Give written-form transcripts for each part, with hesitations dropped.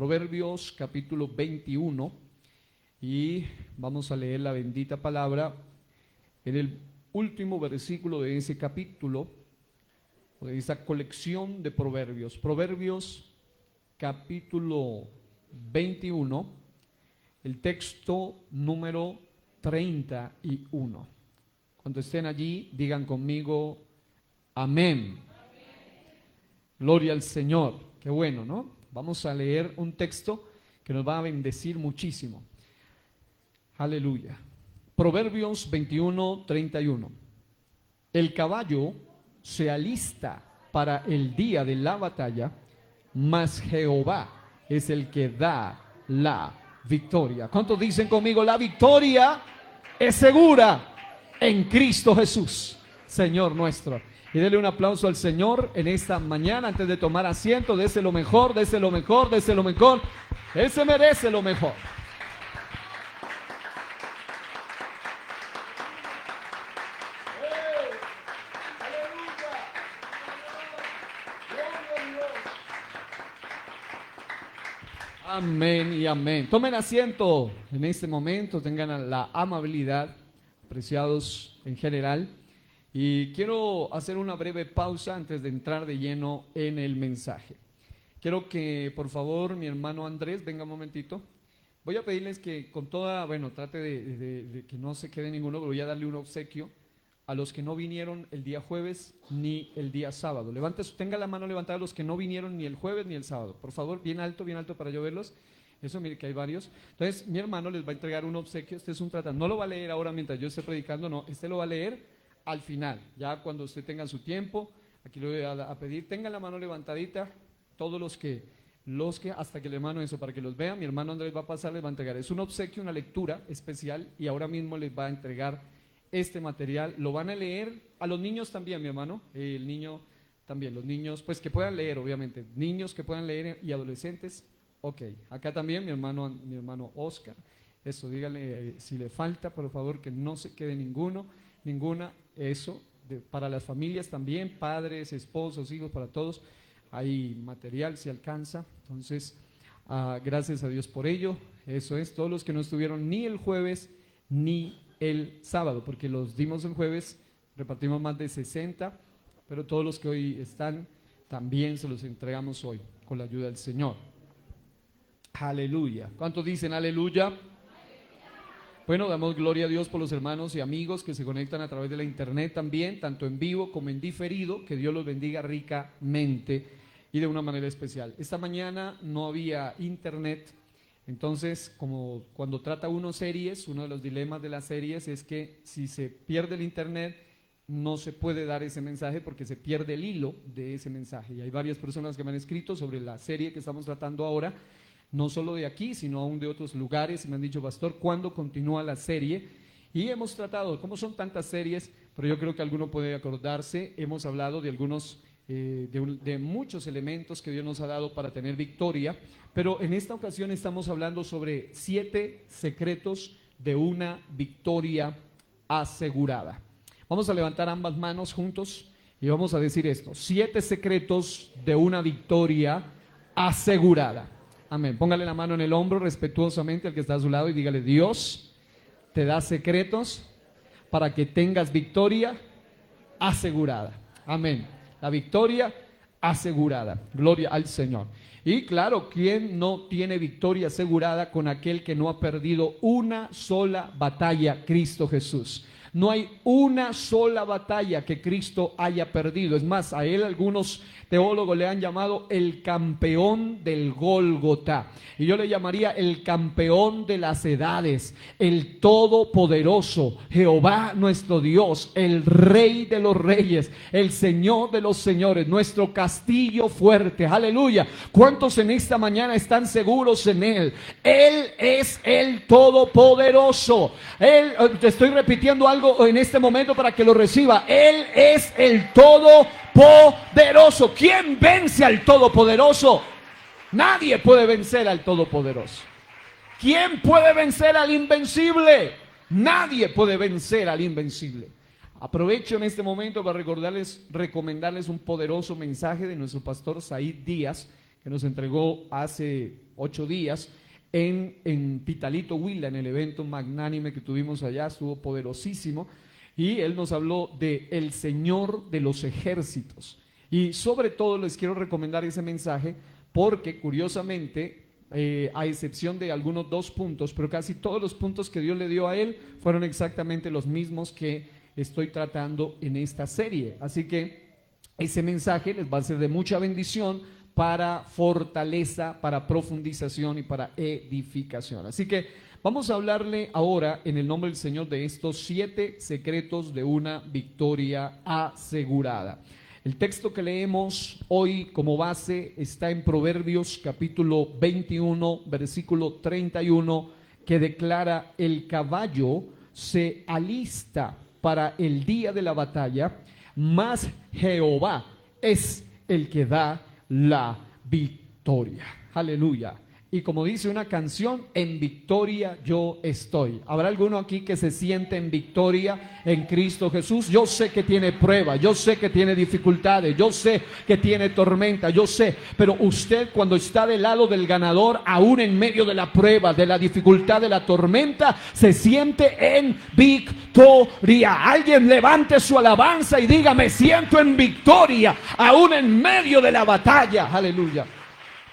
Proverbios capítulo 21 y vamos a leer la bendita palabra en el último versículo de ese capítulo, de esa colección de proverbios. Proverbios capítulo 21, el texto número 31. Cuando estén allí, digan conmigo, amén. Gloria al Señor. Qué bueno, ¿no? Vamos a leer un texto que nos va a bendecir muchísimo. Aleluya. Proverbios 21, 31. El caballo se alista para el día de la batalla, mas Jehová es el que da la victoria. ¿Cuántos dicen conmigo? La victoria es segura en Cristo Jesús, Señor nuestro. Y denle un aplauso al Señor en esta mañana antes de tomar asiento. Dese lo mejor, dese lo mejor, dese lo mejor. Él se merece lo mejor. Amén y amén. Tomen asiento en este momento, tengan la amabilidad, apreciados en general. Y quiero hacer una breve pausa antes de entrar de lleno en el mensaje. Quiero que por favor mi hermano Andrés venga un momentito. Voy a pedirles que con toda, trate de que no se quede ninguno, pero voy a darle un obsequio a los que no vinieron el día jueves ni el día sábado. Tenga la mano levantada a los que no vinieron ni el jueves ni el sábado. Por favor, bien alto para yo verlos. Eso, mire que hay varios. Entonces, mi hermano les va a entregar un obsequio. Este es un tratado. No lo va a leer ahora mientras yo esté predicando, no. Este lo va a leer al final, ya cuando usted tenga su tiempo. Aquí le voy a pedir, tengan la mano levantadita, todos los que, hasta que le mando eso, para que los vean. Mi hermano Andrés va a pasar, les va a entregar. Es un obsequio, una lectura especial, y ahora mismo les va a entregar este material. Lo van a leer a los niños también, mi hermano, el niño también, los niños, pues que puedan leer, obviamente, niños que puedan leer y adolescentes. Ok, acá también mi hermano Oscar. Eso, díganle si le falta, por favor, que no se quede ninguna, eso, para las familias también, padres, esposos, hijos, para todos, hay material, se alcanza. Entonces, gracias a Dios por ello. Eso es, todos los que no estuvieron ni el jueves ni el sábado, porque los dimos el jueves, repartimos más de 60, pero todos los que hoy están, también se los entregamos hoy, con la ayuda del Señor. Aleluya. ¿Cuántos dicen aleluya? Bueno, damos gloria a Dios por los hermanos y amigos que se conectan a través de la internet también, tanto en vivo como en diferido. Que Dios los bendiga ricamente y de una manera especial. Esta mañana no había internet, entonces como cuando trata uno series, uno de los dilemas de las series es que si se pierde el internet no se puede dar ese mensaje porque se pierde el hilo de ese mensaje. Y hay varias personas que me han escrito sobre la serie que estamos tratando ahora, no solo de aquí, sino aún de otros lugares, y me han dicho, pastor, ¿cuándo continúa la serie? Y hemos tratado, como son tantas series, pero yo creo que alguno puede acordarse, hemos hablado de algunos, de muchos elementos que Dios nos ha dado para tener victoria, pero en esta ocasión estamos hablando sobre 7 secretos de una victoria asegurada. Vamos a levantar ambas manos juntos y vamos a decir esto: 7 secretos de una victoria asegurada. Amén. Póngale la mano en el hombro respetuosamente al que está a su lado y dígale: Dios te da secretos para que tengas victoria asegurada. Amén. La victoria asegurada. Gloria al Señor. Y claro, ¿quién no tiene victoria asegurada con aquel que no ha perdido una sola batalla? Cristo Jesús. No hay una sola batalla que Cristo haya perdido. Es más, a él algunos teólogos le han llamado el campeón del Gólgota. Y yo le llamaría el campeón de las edades, el todopoderoso, Jehová nuestro Dios, el Rey de los reyes, el Señor de los señores, nuestro castillo fuerte. Aleluya. ¿Cuántos en esta mañana están seguros en Él? Él es el todopoderoso. Te estoy repitiendo algo en este momento para que lo reciba. Él es el todopoderoso. ¿Quién vence al todopoderoso? Nadie puede vencer al todopoderoso. ¿Quién puede vencer al invencible? Nadie puede vencer al invencible. Aprovecho en este momento para recomendarles un poderoso mensaje de nuestro pastor Said Díaz, que nos entregó hace 8 días en Pitalito, Huila, en el evento magnánime que tuvimos allá. Estuvo poderosísimo, y él nos habló de el Señor de los ejércitos. Y sobre todo les quiero recomendar ese mensaje porque curiosamente, a excepción de algunos 2 puntos, pero casi todos los puntos que Dios le dio a él fueron exactamente los mismos que estoy tratando en esta serie. Así que ese mensaje les va a ser de mucha bendición para fortaleza, para profundización y para edificación. Así que vamos a hablarle ahora en el nombre del Señor de estos 7 secretos de una victoria asegurada. El texto que leemos hoy como base está en Proverbios capítulo 21, versículo 31, que declara: el caballo se alista para el día de la batalla, mas Jehová es el que da la victoria. Aleluya. Y como dice una canción, en victoria yo estoy. ¿Habrá alguno aquí que se siente en victoria en Cristo Jesús? Yo sé que tiene prueba, yo sé que tiene dificultades, yo sé que tiene tormenta, yo sé. Pero usted, cuando está del lado del ganador, aún en medio de la prueba, de la dificultad, de la tormenta, se siente en victoria. Alguien levante su alabanza y diga: me siento en victoria, aún en medio de la batalla. Aleluya.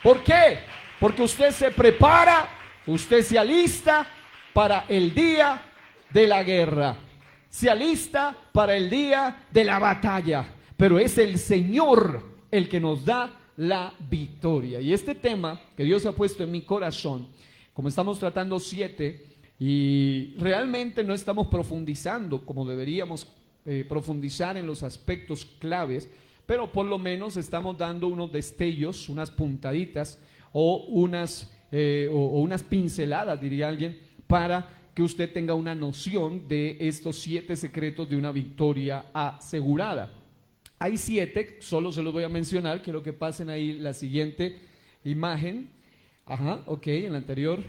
¿Por qué? Porque usted se prepara, usted se alista para el día de la guerra, se alista para el día de la batalla, pero es el Señor el que nos da la victoria. Y este tema que Dios ha puesto en mi corazón, como estamos tratando 7, y realmente no estamos profundizando como deberíamos profundizar en los aspectos claves, pero por lo menos estamos dando unos destellos, unas puntaditas, o unas pinceladas, diría alguien, para que usted tenga una noción de estos 7 secretos de una victoria asegurada. Hay 7, solo se los voy a mencionar. Quiero que pasen ahí la siguiente imagen. Ok, en la anterior,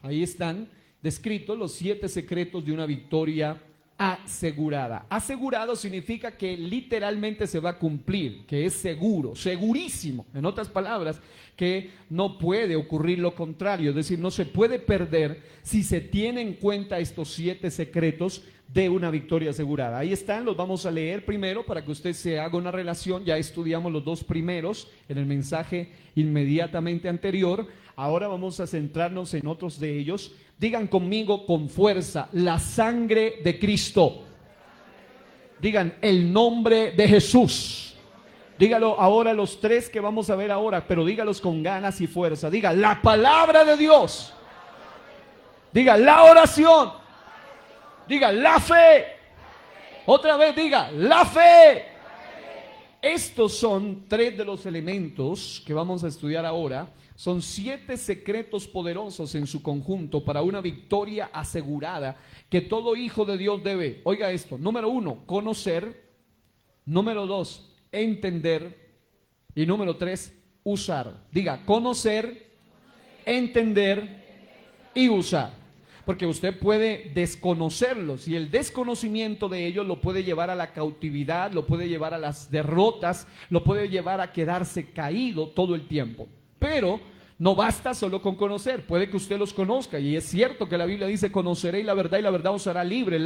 ahí están descritos los 7 secretos de una victoria asegurada. Asegurado significa que literalmente se va a cumplir, que es seguro, segurísimo. En otras palabras, que no puede ocurrir lo contrario, es decir, no se puede perder si se tiene en cuenta estos 7 secretos de una victoria asegurada. Ahí están, los vamos a leer primero para que usted se haga una relación. Ya estudiamos los 2 primeros en el mensaje inmediatamente anterior. Ahora vamos a centrarnos en otros de ellos. Digan conmigo con fuerza: la sangre de Cristo. Digan: el nombre de Jesús. Dígalo ahora los 3 que vamos a ver ahora, pero dígalos con ganas y fuerza. Diga: la palabra de Dios. Diga: la oración. Diga: la fe. Otra vez diga: la fe. Estos son 3 de los elementos que vamos a estudiar ahora. Son 7 secretos poderosos en su conjunto para una victoria asegurada que todo hijo de Dios debe. Oiga esto: número 1, conocer. Número 2, entender. Y número 3, usar. Diga: conocer, entender y usar. Porque usted puede desconocerlos y el desconocimiento de ellos lo puede llevar a la cautividad, lo puede llevar a las derrotas, lo puede llevar a quedarse caído todo el tiempo. Pero no basta solo con conocer. Puede que usted los conozca, y es cierto que la Biblia dice: conoceréis la verdad y la verdad os hará libre.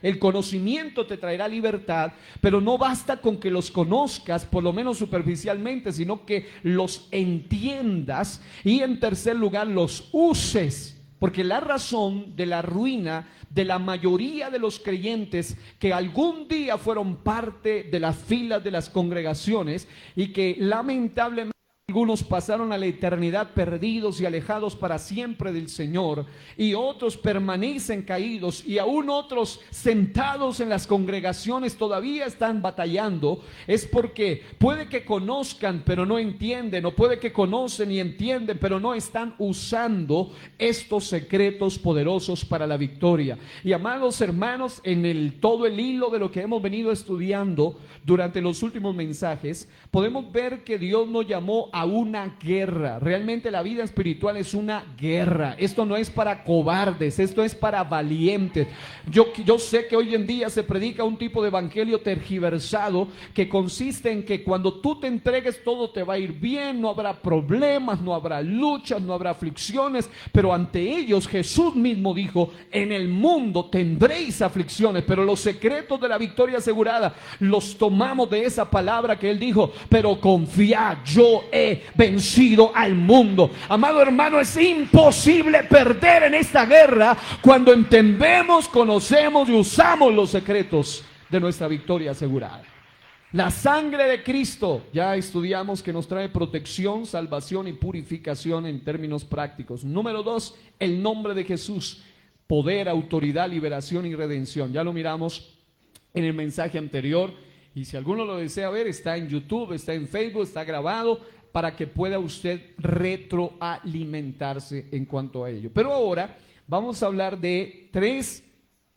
El conocimiento te traerá libertad, pero no basta con que los conozcas, por lo menos superficialmente, sino que los entiendas y, en tercer lugar, los uses. Porque la razón de la ruina de la mayoría de los creyentes que algún día fueron parte de las filas de las congregaciones y que lamentablemente algunos pasaron a la eternidad perdidos y alejados para siempre del Señor, y otros permanecen caídos, y aún otros sentados en las congregaciones todavía están batallando, es porque puede que conozcan pero no entienden, o puede que conocen y entienden pero no están usando estos secretos poderosos para la victoria. Y amados hermanos, en todo el hilo de lo que hemos venido estudiando durante los últimos mensajes, podemos ver que Dios nos llamó a a una guerra. Realmente la vida espiritual es una guerra. Esto no es para cobardes, esto es para valientes. Yo sé que hoy en día se predica un tipo de evangelio tergiversado que consiste en que cuando tú te entregues todo te va a ir bien, no habrá problemas, no habrá luchas, no habrá aflicciones, pero ante ellos Jesús mismo dijo: en el mundo tendréis aflicciones, pero los secretos de la victoria asegurada los tomamos de esa palabra que él dijo: pero confiad, yo he vencido al mundo. Amado hermano, es imposible perder en esta guerra cuando entendemos, conocemos y usamos los secretos de nuestra victoria asegurada. La sangre de Cristo, ya estudiamos que nos trae protección, salvación y purificación en términos prácticos. Número 2, el nombre de Jesús, poder, autoridad, liberación y redención. Ya lo miramos en el mensaje anterior, y si alguno lo desea ver, está en YouTube, está en Facebook, está grabado para que pueda usted retroalimentarse en cuanto a ello. Pero ahora vamos a hablar de 3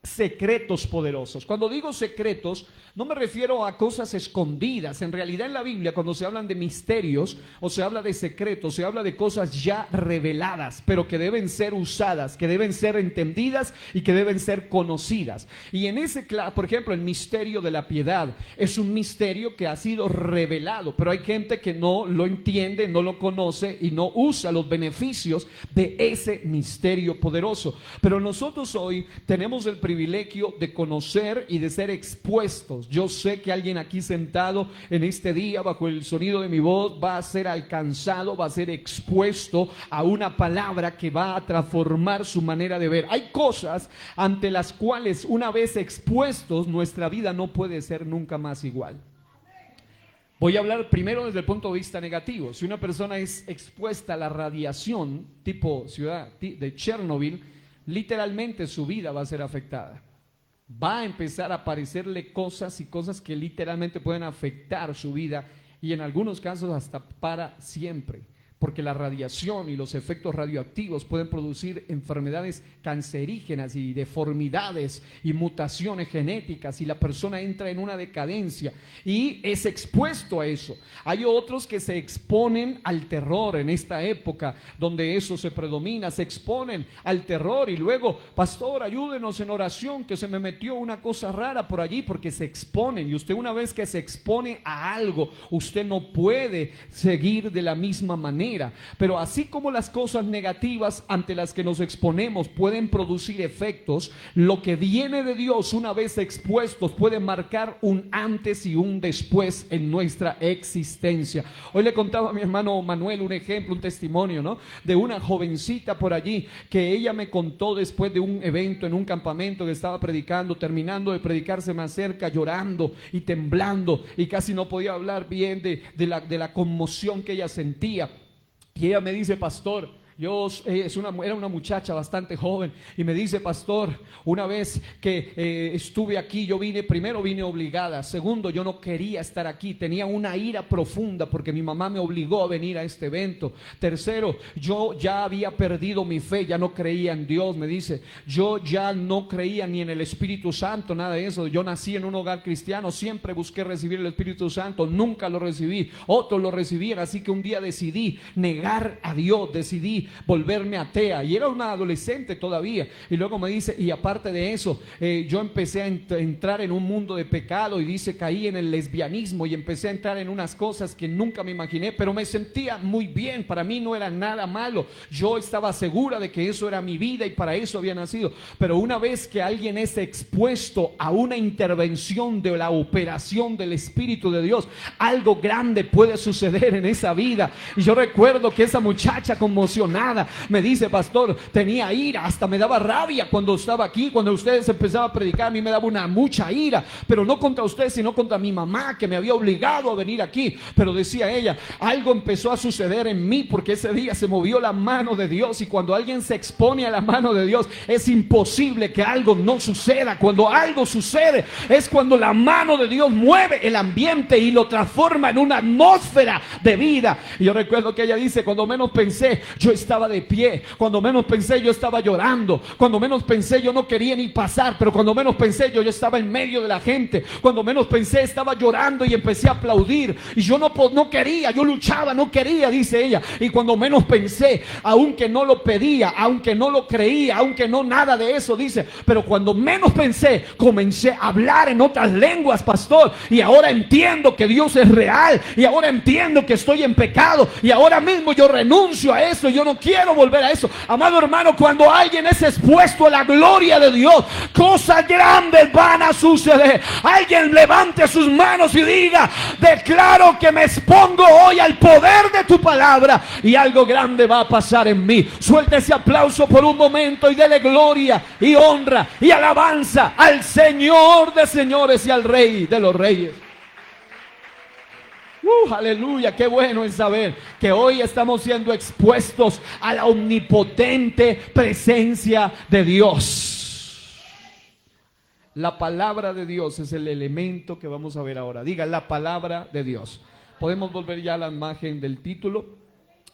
secretos poderosos. Cuando digo secretos, no me refiero a cosas escondidas. En realidad en la Biblia, cuando se hablan de misterios o se habla de secretos, se habla de cosas ya reveladas, pero que deben ser usadas, que deben ser entendidas y que deben ser conocidas. Y en ese, por ejemplo, el misterio de la piedad es un misterio que ha sido revelado, pero hay gente que no lo entiende, no lo conoce y no usa los beneficios de ese misterio poderoso. Pero nosotros hoy tenemos el privilegio de conocer y de ser expuestos. Yo sé que alguien aquí sentado en este día bajo el sonido de mi voz va a ser alcanzado, va a ser expuesto a una palabra que va a transformar su manera de ver. Hay cosas ante las cuales, una vez expuestos, nuestra vida no puede ser nunca más igual. Voy a hablar primero desde el punto de vista negativo. Si una persona es expuesta a la radiación tipo ciudad de Chernobyl, literalmente su vida va a ser afectada. Va a empezar a aparecerle cosas y cosas que literalmente pueden afectar su vida, y en algunos casos hasta para siempre, porque la radiación y los efectos radioactivos pueden producir enfermedades cancerígenas y deformidades y mutaciones genéticas, y la persona entra en una decadencia y es expuesto a eso. Hay otros que se exponen al terror en esta época donde eso se predomina, se exponen al terror y luego: pastor, ayúdenos en oración que se me metió una cosa rara por allí, porque se exponen. Y usted, una vez que se expone a algo, usted no puede seguir de la misma manera. Pero así como las cosas negativas ante las que nos exponemos pueden producir efectos, lo que viene de Dios, una vez expuestos, puede marcar un antes y un después en nuestra existencia. Hoy le contaba a mi hermano Manuel un ejemplo, un testimonio, ¿no?, de una jovencita por allí que ella me contó después de un evento en un campamento que estaba predicando, terminando de predicar, se me acerca llorando y temblando y casi no podía hablar bien de la conmoción que ella sentía. Y ella me dice: pastor, era una muchacha bastante joven, y me dice: pastor, una vez que estuve aquí, primero vine obligada, segundo, yo no quería estar aquí, tenía una ira profunda porque mi mamá me obligó a venir a este evento, tercero, yo ya había perdido mi fe, ya no creía en Dios, me dice, yo ya no creía ni en el Espíritu Santo, nada de eso. Yo nací en un hogar cristiano, siempre busqué recibir el Espíritu Santo, nunca lo recibí, otros lo recibían, así que un día decidí negar a Dios, decidí volverme atea, y era una adolescente todavía. Y luego me dice: y aparte de eso, yo empecé a entrar en un mundo de pecado, y dice, caí en el lesbianismo y empecé a entrar en unas cosas que nunca me imaginé, pero me sentía muy bien, para mí no era nada malo, yo estaba segura de que eso era mi vida y para eso había nacido. Pero una vez que alguien es expuesto a una intervención de la operación del Espíritu de Dios, algo grande puede suceder en esa vida. Y yo recuerdo que esa muchacha conmocionada me dice: pastor, tenía ira, hasta me daba rabia cuando estaba aquí, cuando ustedes empezaban a predicar, a mí me daba mucha ira, pero no contra ustedes, sino contra mi mamá, que me había obligado a venir aquí. Pero decía ella, algo empezó a suceder en mí, porque ese día se movió la mano de Dios, y cuando alguien se expone a la mano de Dios, es imposible que algo no suceda. Cuando algo sucede, es cuando la mano de Dios mueve el ambiente y lo transforma en una atmósfera de vida. Y yo recuerdo que ella dice: cuando menos pensé, yo estaba de pie, cuando menos pensé yo estaba llorando, cuando menos pensé yo no quería ni pasar, pero cuando menos pensé yo estaba en medio de la gente, cuando menos pensé estaba llorando y empecé a aplaudir, y yo no quería, yo luchaba, no quería, dice ella, y cuando menos pensé, aunque no lo pedía, aunque no lo creía, aunque no nada de eso, dice, pero cuando menos pensé, comencé a hablar en otras lenguas, pastor, y ahora entiendo que Dios es real, y ahora entiendo que estoy en pecado, y ahora mismo yo renuncio a eso, yo no quiero volver a eso. Amado hermano, cuando alguien es expuesto a la gloria de Dios, cosas grandes van a suceder. Alguien levante sus manos y diga: declaro que me expongo hoy al poder de tu palabra y algo grande va a pasar en mí. Suelta ese aplauso por un momento y dele gloria y honra y alabanza al Señor de señores y al Rey de los reyes. Aleluya, qué bueno es saber que hoy estamos siendo expuestos a la omnipotente presencia de Dios. La palabra de Dios es el elemento que vamos a ver ahora. Diga: la palabra de Dios. Podemos volver ya a la imagen del título.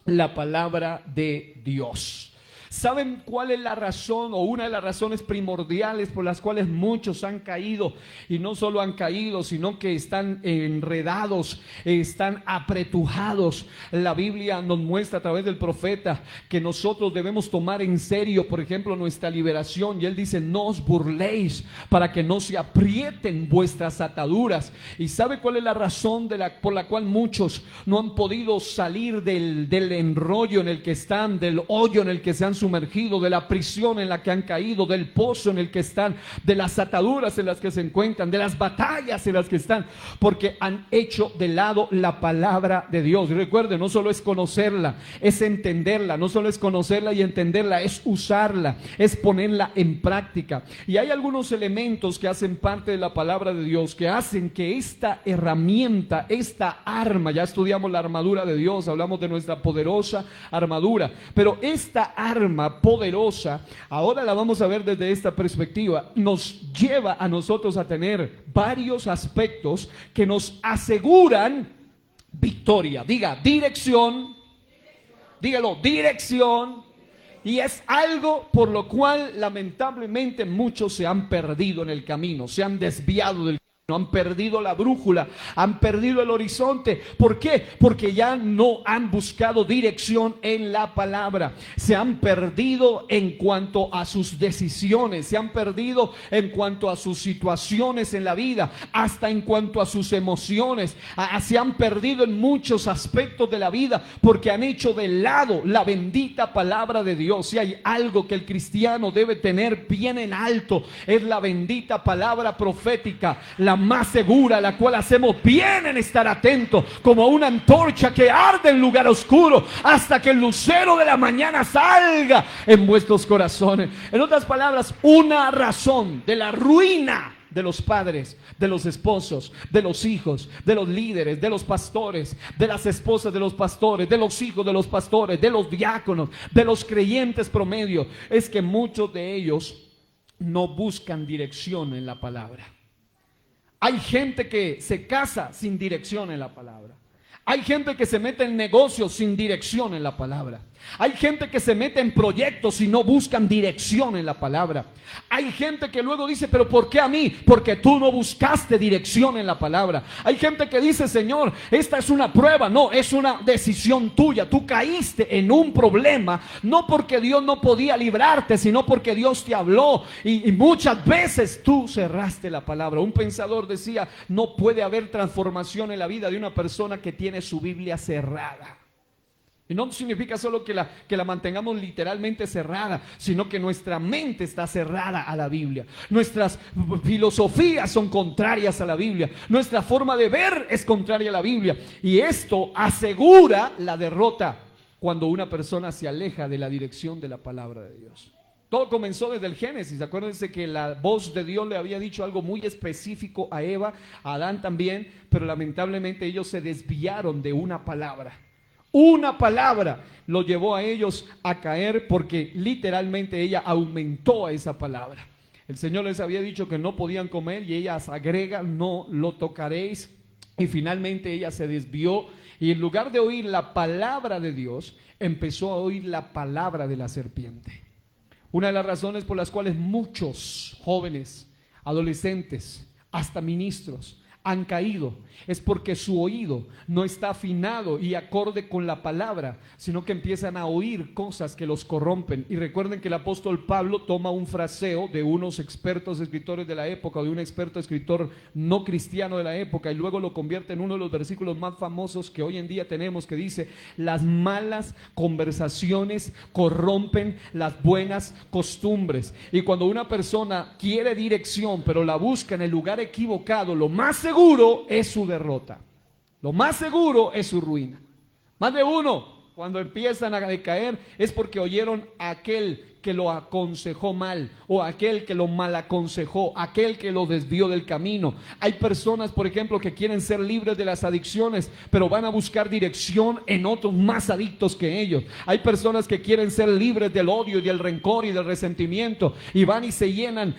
La palabra de Dios. ¿Saben cuál es la razón o una de las razones primordiales por las cuales muchos han caído? Y no solo han caído, sino que están enredados, están apretujados. La Biblia nos muestra a través del profeta que nosotros debemos tomar en serio, por ejemplo, nuestra liberación. Y él dice: no os burléis para que no se aprieten vuestras ataduras. ¿Y sabe cuál es la razón por la cual muchos no han podido salir del enrollo en el que están, del hoyo en el que se han sumergido, de la prisión en la que han caído, del pozo en el que están, de las ataduras en las que se encuentran, de las batallas en las que están? Porque han hecho de lado la palabra de Dios. Y recuerden, no solo es conocerla, es entenderla. No solo es conocerla y entenderla, es usarla, es ponerla en práctica. Y hay algunos elementos que hacen parte de la palabra de Dios, que hacen que esta herramienta, esta arma, ya estudiamos la armadura de Dios, hablamos de nuestra poderosa armadura, pero esta arma poderosa, ahora la vamos a ver desde esta perspectiva, nos lleva a nosotros a tener varios aspectos que nos aseguran victoria. Diga: dirección. Dígalo: dirección. Y es algo por lo cual lamentablemente muchos se han perdido en el camino, se han desviado del camino, han perdido la brújula, han perdido el horizonte. ¿Por qué? Porque ya no han buscado dirección en la palabra. Se han perdido en cuanto a sus decisiones, se han perdido en cuanto a sus situaciones en la vida, hasta en cuanto a sus emociones. Se han perdido en muchos aspectos de la vida porque han hecho de lado la bendita palabra de Dios. Si hay algo que el cristiano debe tener bien en alto, es la bendita palabra profética, la más segura, la cual hacemos bien en estar atentos, como una antorcha que arde en lugar oscuro, hasta que el lucero de la mañana salga en vuestros corazones. En otras palabras, una razón de la ruina de los padres, de los esposos, de los hijos, de los líderes, de los pastores, de las esposas de los pastores, de los hijos de los pastores, de los diáconos, de los creyentes promedio, es que muchos de ellos no buscan dirección en la palabra. Hay gente que se casa sin dirección en la palabra. Hay gente que se mete en negocios sin dirección en la palabra. Hay gente que se mete en proyectos y no buscan dirección en la palabra. Hay gente que luego dice: pero ¿por qué a mí? Porque tú no buscaste dirección en la palabra. Hay gente que dice: Señor, esta es una prueba. No, es una decisión tuya. Tú caíste en un problema, no porque Dios no podía librarte, sino porque Dios te habló. Y muchas veces tú cerraste la palabra. Un pensador decía: no puede haber transformación en la vida de una persona que tiene su Biblia cerrada. Y no significa solo que la mantengamos literalmente cerrada, sino que nuestra mente está cerrada a la Biblia. Nuestras filosofías son contrarias a la Biblia. Nuestra forma de ver es contraria a la Biblia. Y esto asegura la derrota cuando una persona se aleja de la dirección de la palabra de Dios. Todo comenzó desde el Génesis. Acuérdense que la voz de Dios le había dicho algo muy específico a Eva, a Adán también, pero lamentablemente ellos se desviaron de una palabra. Una palabra lo llevó a ellos a caer, porque literalmente ella aumentó a esa palabra. El Señor les había dicho que no podían comer y ellas agregan: no lo tocaréis. Y finalmente ella se desvió Y en lugar de oír la palabra de Dios, empezó a oír la palabra de la serpiente. Una de las razones por las cuales muchos jóvenes, adolescentes, hasta ministros han caído es porque su oído no está afinado y acorde con la palabra, sino que empiezan a oír cosas que los corrompen. Y recuerden que el apóstol Pablo toma un fraseo de unos expertos escritores de la época, o de un experto escritor no cristiano de la época, y luego lo convierte en uno de los versículos más famosos que hoy en día tenemos, que dice: las malas conversaciones corrompen las buenas costumbres. Y cuando una persona quiere dirección pero la busca en el lugar equivocado, lo más seguro es su derrota, lo más seguro es su ruina. Más de uno, cuando empiezan a decaer, es porque oyeron a aquel que lo aconsejó mal, o aquel que lo mal aconsejó, aquel que lo desvió del camino. Hay personas, por ejemplo, que quieren ser libres de las adicciones, pero van a buscar dirección en otros más adictos que ellos. Hay personas que quieren ser libres del odio y del rencor y del resentimiento, y van y se llenan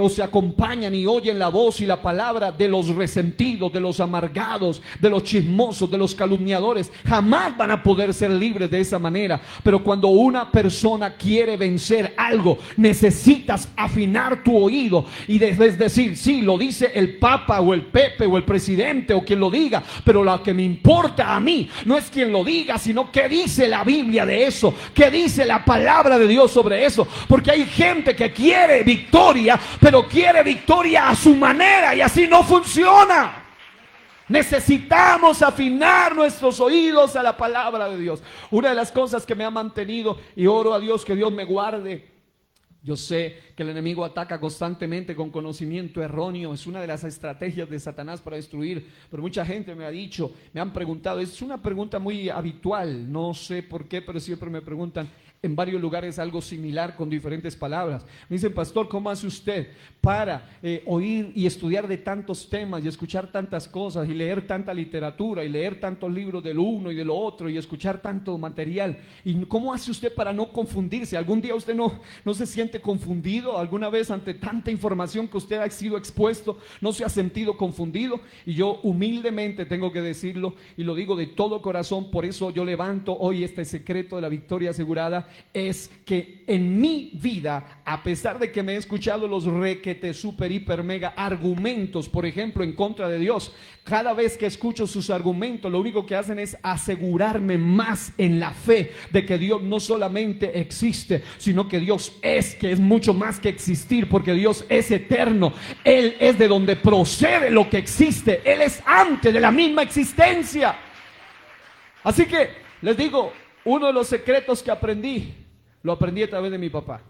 o se acompañan y oyen la voz y la palabra de los resentidos, de los amargados, de los chismosos, de los calumniadores. Jamás van a poder ser libres de esa manera. Pero cuando una persona quiere vencer algo, necesitas afinar tu oído y decir: sí, lo dice el Papa o el Pepe o el presidente o quien lo diga, pero lo que me importa a mí no es quien lo diga, sino qué dice la Biblia de eso, qué dice la palabra de Dios sobre eso. Porque hay gente que quiere victoria, pero quiere victoria a su manera, y así no funciona. Necesitamos afinar nuestros oídos a la palabra de Dios. Una de las cosas que me ha mantenido, y oro a Dios que Dios me guarde. Yo sé que el enemigo ataca constantemente con conocimiento erróneo. Es una de las estrategias de Satanás para destruir. Pero mucha gente me ha dicho, me han preguntado, es una pregunta muy habitual, no sé por qué, pero siempre me preguntan en varios lugares algo similar con diferentes palabras. Me dicen: pastor, ¿cómo hace usted para oír y estudiar de tantos temas y escuchar tantas cosas y leer tanta literatura y leer tantos libros de lo uno y de lo otro y escuchar tanto material? ¿Y cómo hace usted para no confundirse? ¿Algún día usted no se siente confundido? ¿Alguna vez ante tanta información que usted ha sido expuesto no se ha sentido confundido? Y yo humildemente tengo que decirlo, y lo digo de todo corazón. Por eso yo levanto hoy este secreto de la victoria asegurada. Es que en mi vida, a pesar de que me he escuchado los requete, super, hiper, mega argumentos, por ejemplo, en contra de Dios, cada vez que escucho sus argumentos, lo único que hacen es asegurarme más en la fe de que Dios no solamente existe, sino que Dios es, que es mucho más que existir, porque Dios es eterno. Él es de donde procede lo que existe. Él es antes de la misma existencia. Así que les digo, uno de los secretos que aprendí, lo aprendí a través de mi papá.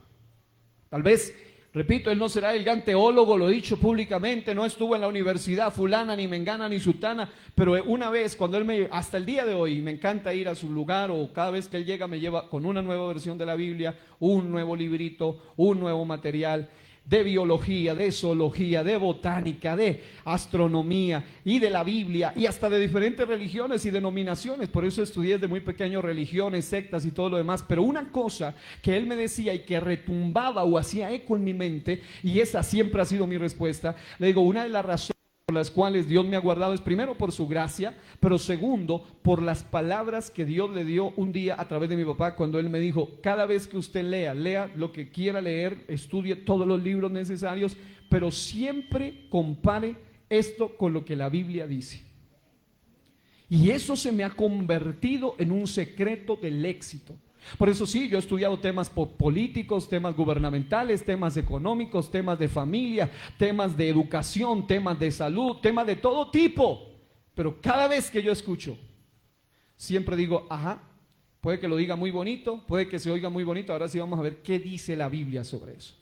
Tal vez, repito, él no será el gran teólogo, lo he dicho públicamente, no estuvo en la universidad fulana, ni mengana, ni sutana, pero una vez, cuando él hasta el día de hoy, me encanta ir a su lugar, o cada vez que él llega me lleva con una nueva versión de la Biblia, un nuevo librito, un nuevo material de biología, de zoología, de botánica, de astronomía y de la Biblia, y hasta de diferentes religiones y denominaciones. Por eso estudié desde muy pequeño religiones, sectas y todo lo demás. Pero una cosa que él me decía y que retumbaba o hacía eco en mi mente, y esa siempre ha sido mi respuesta, le digo: una de las razones por las cuales Dios me ha guardado es primero por su gracia, pero segundo por las palabras que Dios le dio un día a través de mi papá, cuando él me dijo: cada vez que usted lea lo que quiera leer, estudie todos los libros necesarios, pero siempre compare esto con lo que la Biblia dice. Y eso se me ha convertido en un secreto del éxito. Por eso sí, yo he estudiado temas políticos, temas gubernamentales, temas económicos, temas de familia, temas de educación, temas de salud, temas de todo tipo. Pero cada vez que yo escucho, siempre digo: ajá, puede que lo diga muy bonito, puede que se oiga muy bonito. Ahora sí vamos a ver qué dice la Biblia sobre eso.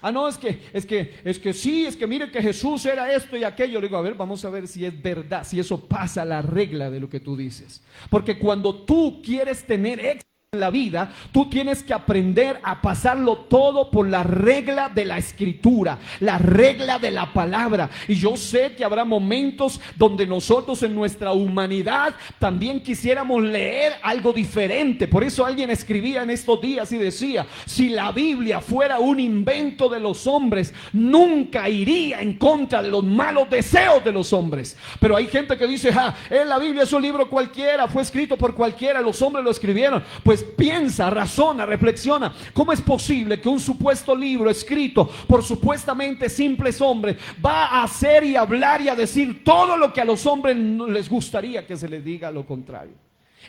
Ah, no, es que sí, es que mire que Jesús era esto y aquello. Le digo: a ver, vamos a ver si es verdad, si eso pasa la regla de lo que tú dices. Porque cuando tú quieres tener éxito en la vida, tú tienes que aprender a pasarlo todo por la regla de la escritura, la regla de la palabra. Y yo sé que habrá momentos donde nosotros en nuestra humanidad también quisiéramos leer algo diferente. Por eso alguien escribía en estos días y decía: si la Biblia fuera un invento de los hombres, nunca iría en contra de los malos deseos de los hombres. Pero hay gente que dice: la Biblia es un libro cualquiera, fue escrito por cualquiera, los hombres lo escribieron. Pues piensa, razona, reflexiona. ¿Cómo es posible que un supuesto libro escrito por supuestamente simples hombres va a hacer y hablar y a decir todo lo que a los hombres no les gustaría que se les diga lo contrario?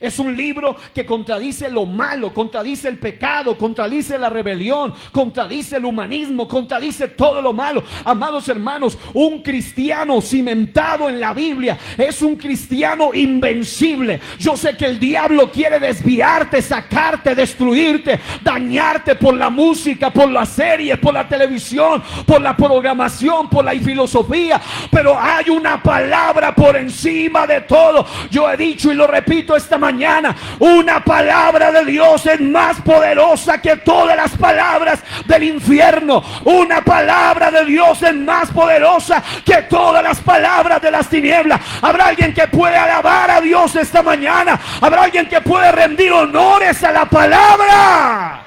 Es un libro que contradice lo malo, contradice el pecado, contradice la rebelión, contradice el humanismo, contradice todo lo malo. Amados hermanos, un cristiano cimentado en la Biblia es un cristiano invencible. Yo sé que el diablo quiere desviarte, sacarte, destruirte, dañarte por la música, por las series, por la televisión, por la programación, por la filosofía, pero hay una palabra por encima de todo. Yo he dicho y lo repito esta mañana: una palabra de Dios es más poderosa que todas las palabras del infierno. Una palabra de Dios es más poderosa que todas las palabras de las tinieblas. Habrá alguien que puede alabar a Dios esta mañana. Habrá alguien que puede rendir honores a la palabra.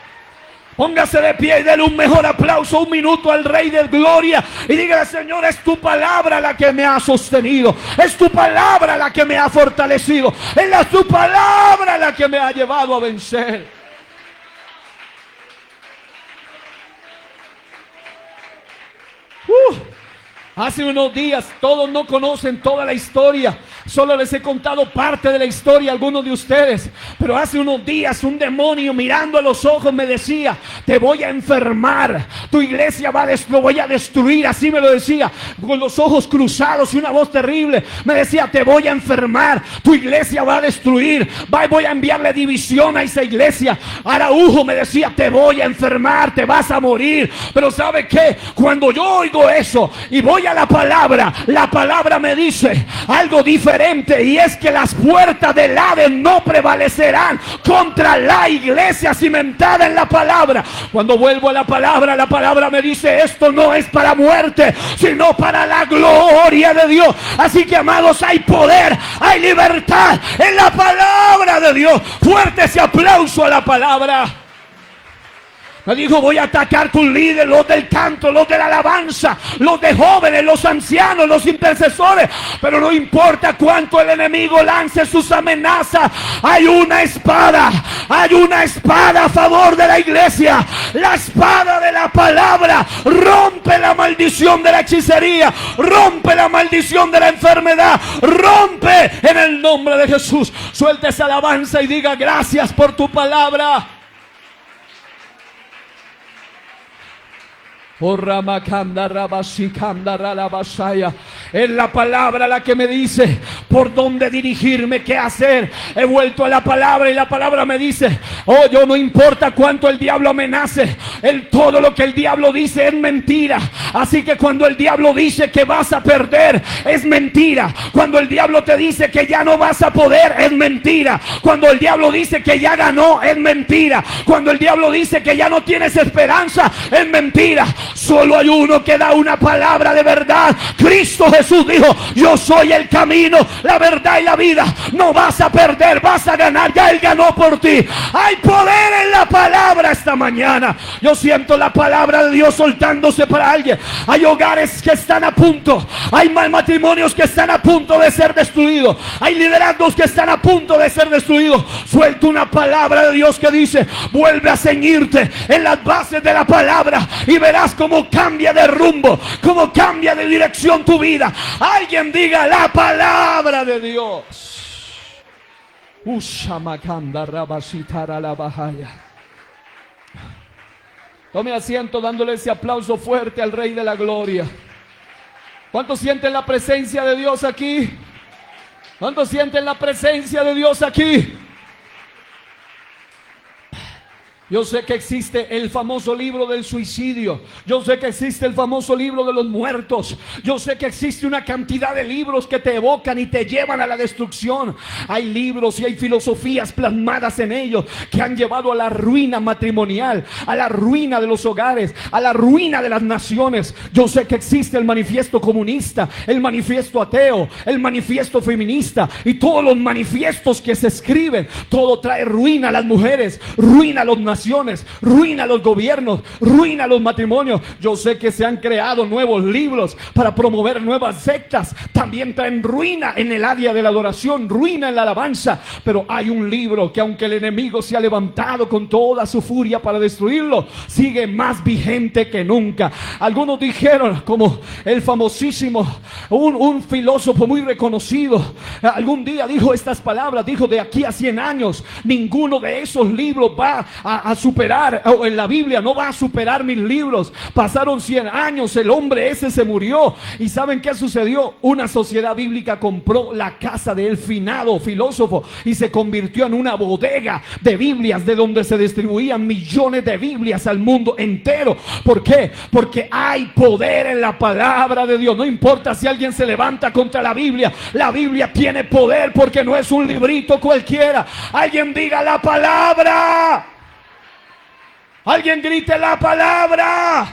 Póngase de pie y dele un mejor aplauso, un minuto al Rey de Gloria, y dígale: Señor, es tu palabra la que me ha sostenido, es tu palabra la que me ha fortalecido, es tu palabra la que me ha llevado a vencer. Hace unos días, todos no conocen toda la historia, solo les he contado parte de la historia a algunos de ustedes, pero hace unos días un demonio mirando a los ojos me decía: te voy a enfermar, tu iglesia lo voy a destruir. Así me lo decía, con los ojos cruzados y una voz terrible. Me decía: te voy a enfermar, tu iglesia va a destruir, voy a enviarle división a esa iglesia. Araujo me decía: te voy a enfermar, te vas a morir. Pero ¿sabe qué? Cuando yo oigo eso y voy a la palabra me dice algo diferente, y es que las puertas del Hades no prevalecerán contra la iglesia cimentada en la palabra. Cuando vuelvo a la palabra me dice: esto no es para muerte, sino para la gloria de Dios. Así que, amados, hay poder, hay libertad en la palabra de Dios. Fuerte ese aplauso a la palabra. Me dijo: voy a atacar tus líderes, los del canto, los de la alabanza, los de jóvenes, los ancianos, los intercesores. Pero no importa cuánto el enemigo lance sus amenazas, hay una espada a favor de la iglesia. La espada de la palabra rompe la maldición de la hechicería, rompe la maldición de la enfermedad, rompe en el nombre de Jesús. Suelta esa alabanza y diga: gracias por tu palabra. Es la palabra la que me dice por dónde dirigirme, qué hacer. He vuelto a la palabra y la palabra me dice: yo no importa cuánto el diablo amenace, todo lo que el diablo dice es mentira. Así que cuando el diablo dice que vas a perder, es mentira. Cuando el diablo te dice que ya no vas a poder, es mentira. Cuando el diablo dice que ya ganó, es mentira. Cuando el diablo dice que ya no tienes esperanza, es mentira. Solo hay uno que da una palabra de verdad. Cristo Jesús dijo: yo soy el camino, la verdad y la vida. No vas a perder, vas a ganar. Ya Él ganó por ti. Hay poder en la palabra esta mañana. Yo siento la palabra de Dios soltándose para alguien. Hay hogares que están a punto, hay matrimonios que están a punto de ser destruidos, hay liderazgos que están a punto de ser destruidos. Suelta una palabra de Dios que dice: vuelve a ceñirte en las bases de la palabra y verás cómo cambia de rumbo, cómo cambia de dirección tu vida. Alguien diga: la palabra de Dios. Tome asiento dándole ese aplauso fuerte al Rey de la Gloria. ¿Cuántos sienten la presencia de Dios aquí? ¿Cuántos sienten la presencia de Dios aquí? Yo sé que existe el famoso libro del suicidio. Yo sé que existe el famoso libro de los muertos. Yo sé que existe una cantidad de libros que te evocan y te llevan a la destrucción. Hay libros y hay filosofías plasmadas en ellos que han llevado a la ruina matrimonial, a la ruina de los hogares, a la ruina de las naciones. Yo sé que existe el manifiesto comunista, el manifiesto ateo, el manifiesto feminista y todos los manifiestos que se escriben. Todo trae ruina a las mujeres, ruina a los naciones, ruina los gobiernos, ruina los matrimonios. Yo sé que se han creado nuevos libros para promover nuevas sectas. También traen ruina en el área de la adoración, ruina en la alabanza. Pero hay un libro que, aunque el enemigo se ha levantado con toda su furia para destruirlo, sigue más vigente que nunca. Algunos dijeron, como el famosísimo, un filósofo muy reconocido, algún día dijo estas palabras, dijo: de aquí a 100 años ninguno de esos libros va a superar, o en la Biblia no va a superar mis libros. Pasaron 100 años, el hombre ese se murió, y ¿saben qué sucedió? Una sociedad bíblica compró la casa del finado filósofo y se convirtió en una bodega de Biblias, de donde se distribuían millones de Biblias al mundo entero. ¿Por qué? Porque hay poder en la palabra de Dios. No importa si alguien se levanta contra la Biblia tiene poder, porque no es un librito cualquiera. Alguien diga la palabra. Alguien grite la palabra.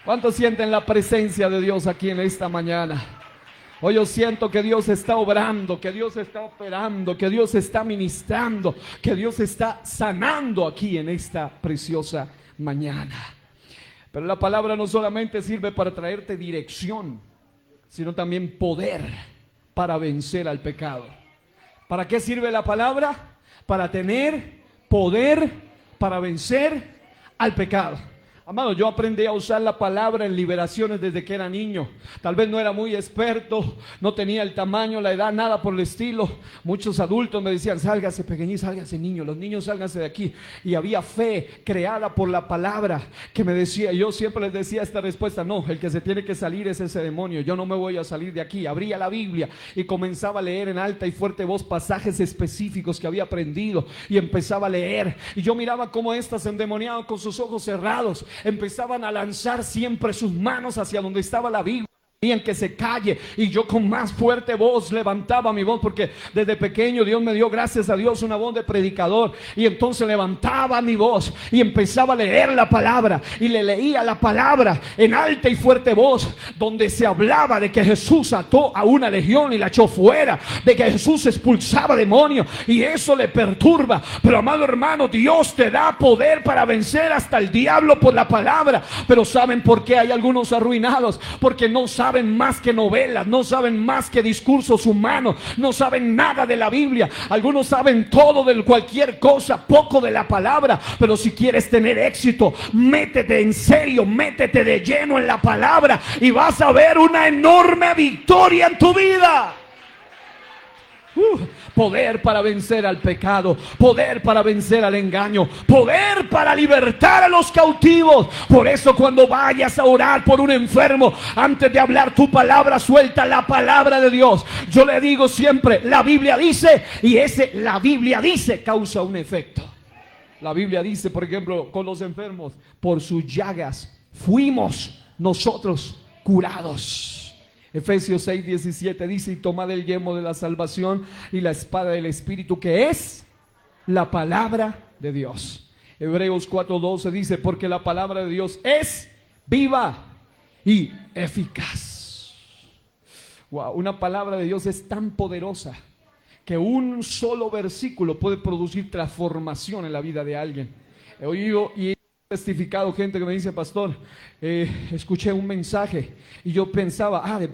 ¿Cuántos sienten la presencia de Dios aquí en esta mañana? Hoy yo siento que Dios está obrando, que Dios está operando, que Dios está ministrando, que Dios está sanando aquí en esta preciosa mañana. Pero la palabra no solamente sirve para traerte dirección, sino también poder para vencer al pecado. ¿Para qué sirve la palabra? Para tener poder para vencer al pecado. Amado, yo aprendí a usar la palabra en liberaciones desde que era niño. Tal vez no era muy experto, no tenía el tamaño, la edad, nada por el estilo. Muchos adultos me decían: sálgase pequeñín, sálgase niño, los niños sálganse de aquí. Y había fe creada por la palabra que me decía. Yo siempre les decía esta respuesta: no, el que se tiene que salir es ese demonio, yo no me voy a salir de aquí. Abría la Biblia y comenzaba a leer en alta y fuerte voz pasajes específicos que había aprendido, y empezaba a leer, y yo miraba cómo estas endemoniadas, con sus ojos cerrados, empezaban a lanzar siempre sus manos hacia donde estaba la Biblia. En que se calle, y yo con más fuerte voz levantaba mi voz, porque desde pequeño Dios me dio, gracias a Dios, una voz de predicador, y entonces levantaba mi voz y empezaba a leer la palabra, y le leía la palabra en alta y fuerte voz, donde se hablaba de que Jesús ató a una legión y la echó fuera, de que Jesús expulsaba demonios, y eso le perturba. Pero amado hermano, Dios te da poder para vencer hasta el diablo por la palabra. Pero ¿saben por qué hay algunos arruinados? Porque no saben más que novelas, no saben más que discursos humanos, no saben nada de la Biblia. Algunos saben todo de cualquier cosa, poco de la palabra. Pero si quieres tener éxito, métete en serio, métete de lleno en la palabra, y vas a ver una enorme victoria en tu vida. Poder para vencer al pecado, poder para vencer al engaño, poder para libertar a los cautivos. Por eso, cuando vayas a orar por un enfermo, antes de hablar tu palabra, suelta la palabra de Dios. Yo le digo siempre: la Biblia dice, y la Biblia dice causa un efecto. La Biblia dice, por ejemplo, con los enfermos: por sus llagas fuimos nosotros curados. Efesios 6:17 dice: y tomad el yelmo de la salvación y la espada del Espíritu, que es la palabra de Dios. Hebreos 4:12 dice: porque la palabra de Dios es viva y eficaz. Wow, una palabra de Dios es tan poderosa que un solo versículo puede producir transformación en la vida de alguien. He oído y he testificado gente que me dice: pastor, escuché un mensaje y yo pensaba, de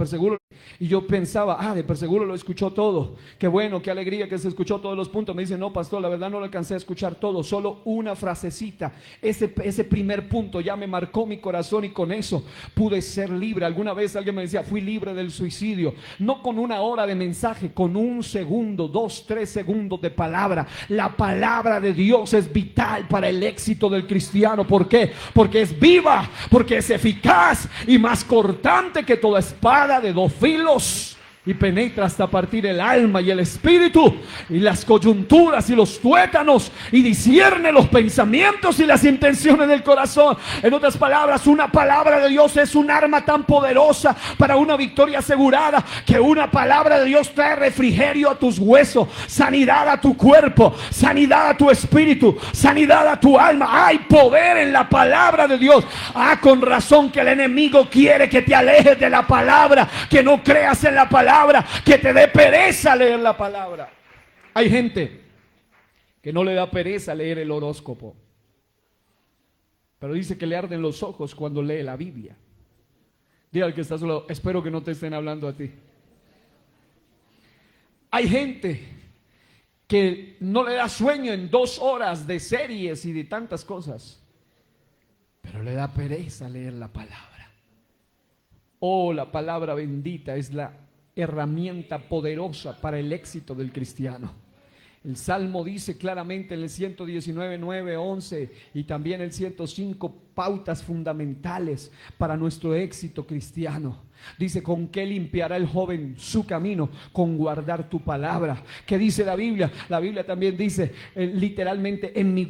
perseguro lo escuchó todo. Qué bueno, qué alegría que se escuchó todos los puntos. Me dice: no, pastor, la verdad no lo alcancé a escuchar todo, solo una frasecita. Ese primer punto ya me marcó mi corazón, y con eso pude ser libre. Alguna vez alguien me decía: fui libre del suicidio, no con una hora de mensaje, con 1 segundo, 2, 3 segundos de palabra. La palabra de Dios es vital para el éxito del cristiano. ¿Por qué? Porque es viva, porque es eficaz y más cortante que toda espada de 2 filos. y penetra hasta partir el alma y el espíritu y las coyunturas y los tuétanos y discierne los pensamientos y las intenciones del corazón. En otras palabras, una palabra de Dios es un arma tan poderosa para una victoria asegurada, que una palabra de Dios trae refrigerio a tus huesos, sanidad a tu cuerpo, sanidad a tu espíritu, sanidad a tu alma. Hay poder en la palabra de Dios. Con razón que el enemigo quiere que te alejes de la palabra, que no creas en la palabra, que te dé pereza leer la palabra. Hay gente que no le da pereza leer el horóscopo, pero dice que le arden los ojos cuando lee la Biblia. Dile al que está a su lado: espero que no te estén hablando a ti. Hay gente que no le da sueño en 2 horas de series y de tantas cosas, pero le da pereza leer la palabra. Oh, la palabra bendita es la herramienta poderosa para el éxito del cristiano. El Salmo dice claramente en el 119, 9, 11 y también el 105 pautas fundamentales para nuestro éxito cristiano. Dice: ¿con qué limpiará el joven su camino? Con guardar tu palabra. ¿Qué dice la Biblia? La Biblia también dice literalmente: en mi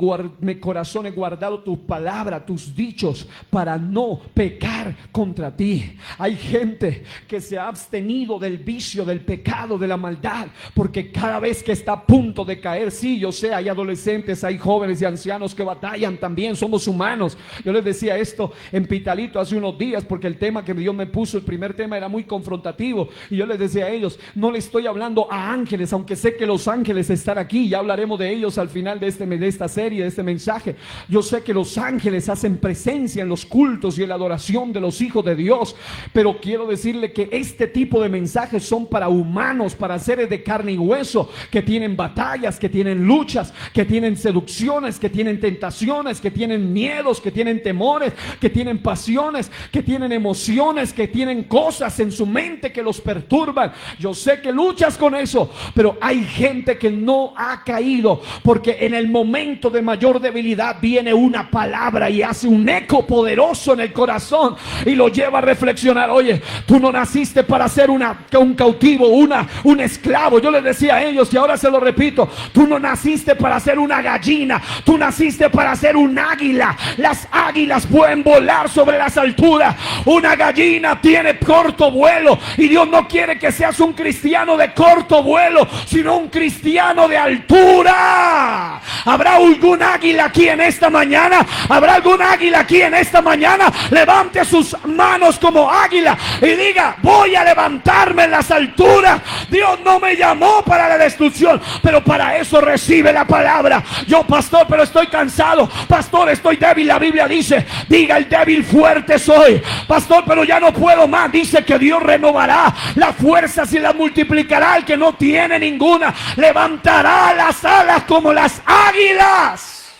corazón he guardado tu palabra, tus dichos, para no pecar contra ti. Hay gente que se ha abstenido del vicio, del pecado, de la maldad, porque cada vez que está a punto de caer, sí, yo sé, hay adolescentes, hay jóvenes y ancianos que batallan también, somos humanos. Yo les decía esto en Pitalito hace unos días, porque el tema que Dios me puso, el primer tema, era muy confrontativo, y yo les decía a ellos: no le estoy hablando a ángeles, aunque sé que los ángeles están aquí, ya hablaremos de ellos al final de esta serie, de este mensaje. Yo sé que los ángeles hacen presencia en los cultos y en la adoración de los hijos de Dios, pero quiero decirle que este tipo de mensajes son para humanos, para seres de carne y hueso, que tienen batallas, que tienen luchas, que tienen seducciones, que tienen tentaciones, que tienen miedos, que tienen temores, que tienen pasiones, que tienen emociones, que tienen cosas en su mente que los perturban. Yo sé que luchas con eso, pero hay gente que no ha caído, porque en el momento de mayor debilidad viene una palabra y hace un eco poderoso en el corazón y lo lleva a reflexionar. Oye, tú no naciste para ser un cautivo, un esclavo. Yo les decía a ellos, y ahora se lo repito: tú no naciste para ser una gallina, tú naciste para ser un águila. Las águilas pueden volar sobre las alturas, una gallina tiene corto vuelo, y Dios no quiere que seas un cristiano de corto vuelo, sino un cristiano de altura. ¿Habrá algún águila aquí en esta mañana? ¿Habrá algún águila aquí en esta mañana? Levante sus manos como águila y diga: voy a levantarme en las alturas. Dios no me llamó para la destrucción, pero para eso recibe la palabra. Yo, pastor, pero estoy cansado. Pastor, estoy débil. La Biblia dice: diga el débil: fuerte soy. Pastor, pero ya no puedo más. Dice que Dios renovará las fuerzas y las multiplicará al que no tiene ninguna. Levantará las alas como las águilas.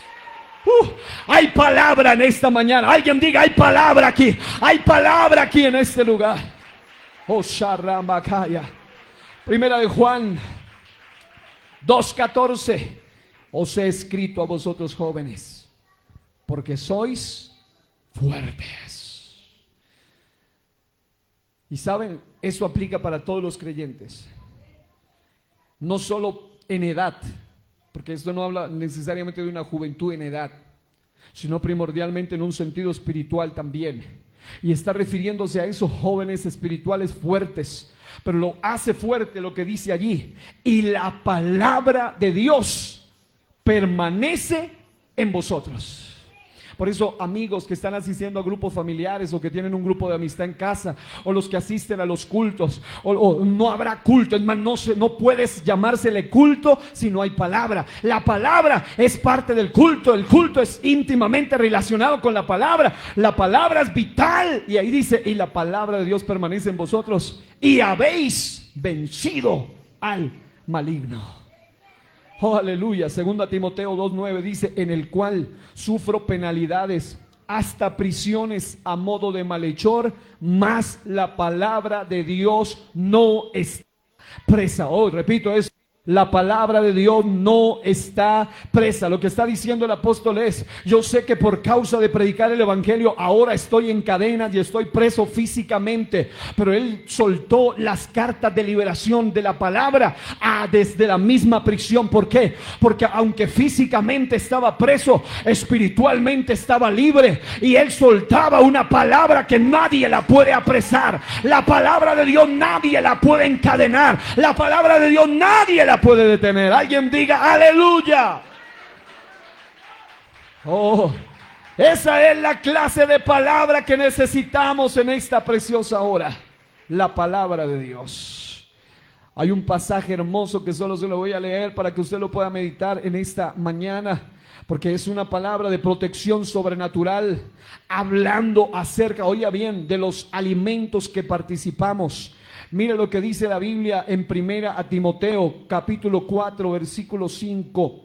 Hay palabra en esta mañana. Alguien diga: hay palabra aquí. Hay palabra aquí en este lugar. Oh, Sharambakaya. Primera de Juan 2:14. Os he escrito a vosotros jóvenes, porque sois fuertes. Y saben, eso aplica para todos los creyentes, no solo en edad, porque esto no habla necesariamente de una juventud en edad, sino primordialmente en un sentido espiritual también. Y está refiriéndose a esos jóvenes espirituales fuertes, pero lo hace fuerte lo que dice allí: y la palabra de Dios permanece en vosotros. Por eso, amigos que están asistiendo a grupos familiares, o que tienen un grupo de amistad en casa, o los que asisten a los cultos, o no habrá culto. Es más, no puedes llamársele culto si no hay palabra. La palabra es parte del culto. El culto es íntimamente relacionado con la palabra. La palabra es vital. Y ahí dice: y la palabra de Dios permanece en vosotros, y habéis vencido al maligno. Oh, aleluya. 2 Timoteo 2:9 dice: en el cual sufro penalidades, hasta prisiones a modo de malhechor, mas la palabra de Dios no está presa. Oh, repito eso: La palabra de Dios no está presa. Lo que está diciendo el apóstol es: yo sé que por causa de predicar el evangelio ahora estoy en cadenas y estoy preso físicamente, pero él soltó las cartas de liberación de la palabra desde la misma prisión. ¿Por qué? Porque aunque físicamente estaba preso, espiritualmente estaba libre, y él soltaba una palabra que nadie la puede apresar. La palabra de Dios nadie la puede encadenar. La palabra de Dios nadie la puede detener. Alguien diga aleluya. Oh, esa es la clase de palabra que necesitamos en esta preciosa hora. La palabra de Dios. Hay un pasaje hermoso que solo se lo voy a leer para que usted lo pueda meditar en esta mañana, porque es una palabra de protección sobrenatural, hablando acerca, oiga bien, de los alimentos que participamos. Mire lo que dice la Biblia en primera a Timoteo, capítulo 4, versículo 5.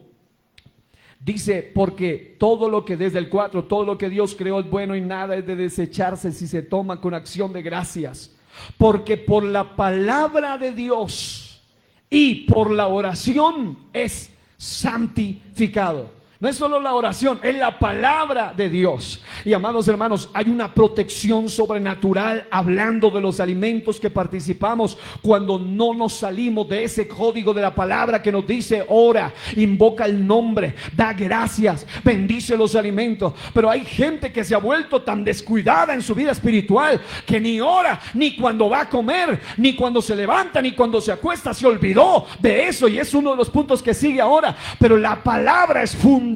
Dice: porque todo lo que, desde el 4, todo lo que Dios creó es bueno y nada es de desecharse si se toma con acción de gracias. Porque por la palabra de Dios y por la oración es santificado. No es solo la oración, es la palabra de Dios. Y amados hermanos, hay una protección sobrenatural hablando de los alimentos que participamos cuando no nos salimos de ese código de la palabra que nos dice: ora, invoca el nombre, da gracias, bendice los alimentos. Pero hay gente que se ha vuelto tan descuidada en su vida espiritual que ni ora, ni cuando va a comer, ni cuando se levanta, ni cuando se acuesta. Se olvidó de eso, y es uno de los puntos que sigue ahora. Pero la palabra es fundamental.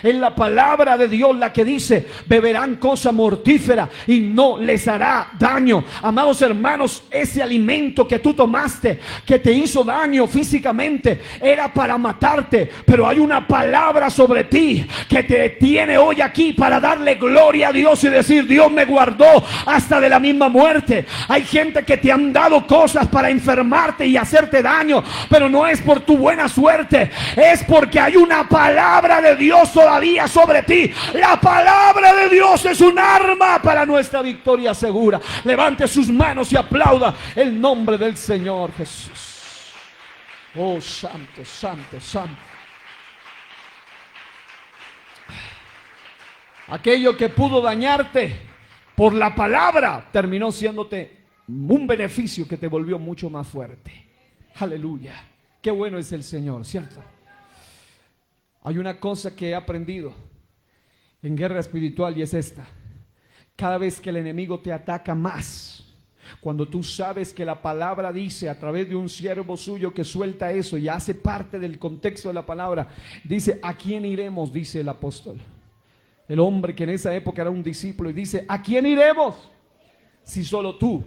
Es la palabra de Dios la que dice: beberán cosa mortífera y no les hará daño. Amados hermanos, ese alimento que tú tomaste, que te hizo daño físicamente, era para matarte, pero hay una palabra sobre ti que te tiene hoy aquí para darle gloria a Dios y decir: Dios me guardó hasta de la misma muerte. Hay gente que te han dado cosas para enfermarte y hacerte daño, pero no es por tu buena suerte, es porque hay una palabra de Dios todavía sobre ti. La palabra de Dios es un arma para nuestra victoria segura. Levante sus manos y aplauda el nombre del Señor Jesús. Oh, santo, santo, santo. Aquello que pudo dañarte por la palabra terminó siéndote un beneficio que te volvió mucho más fuerte. Aleluya. Qué bueno es el Señor, ¿cierto? Hay una cosa que he aprendido en guerra espiritual, y es esta: cada vez que el enemigo te ataca más, cuando tú sabes que la palabra dice a través de un siervo suyo que suelta eso y hace parte del contexto de la palabra, dice: ¿a quién iremos?, dice el apóstol, el hombre que en esa época era un discípulo, y dice: ¿a quién iremos si solo tú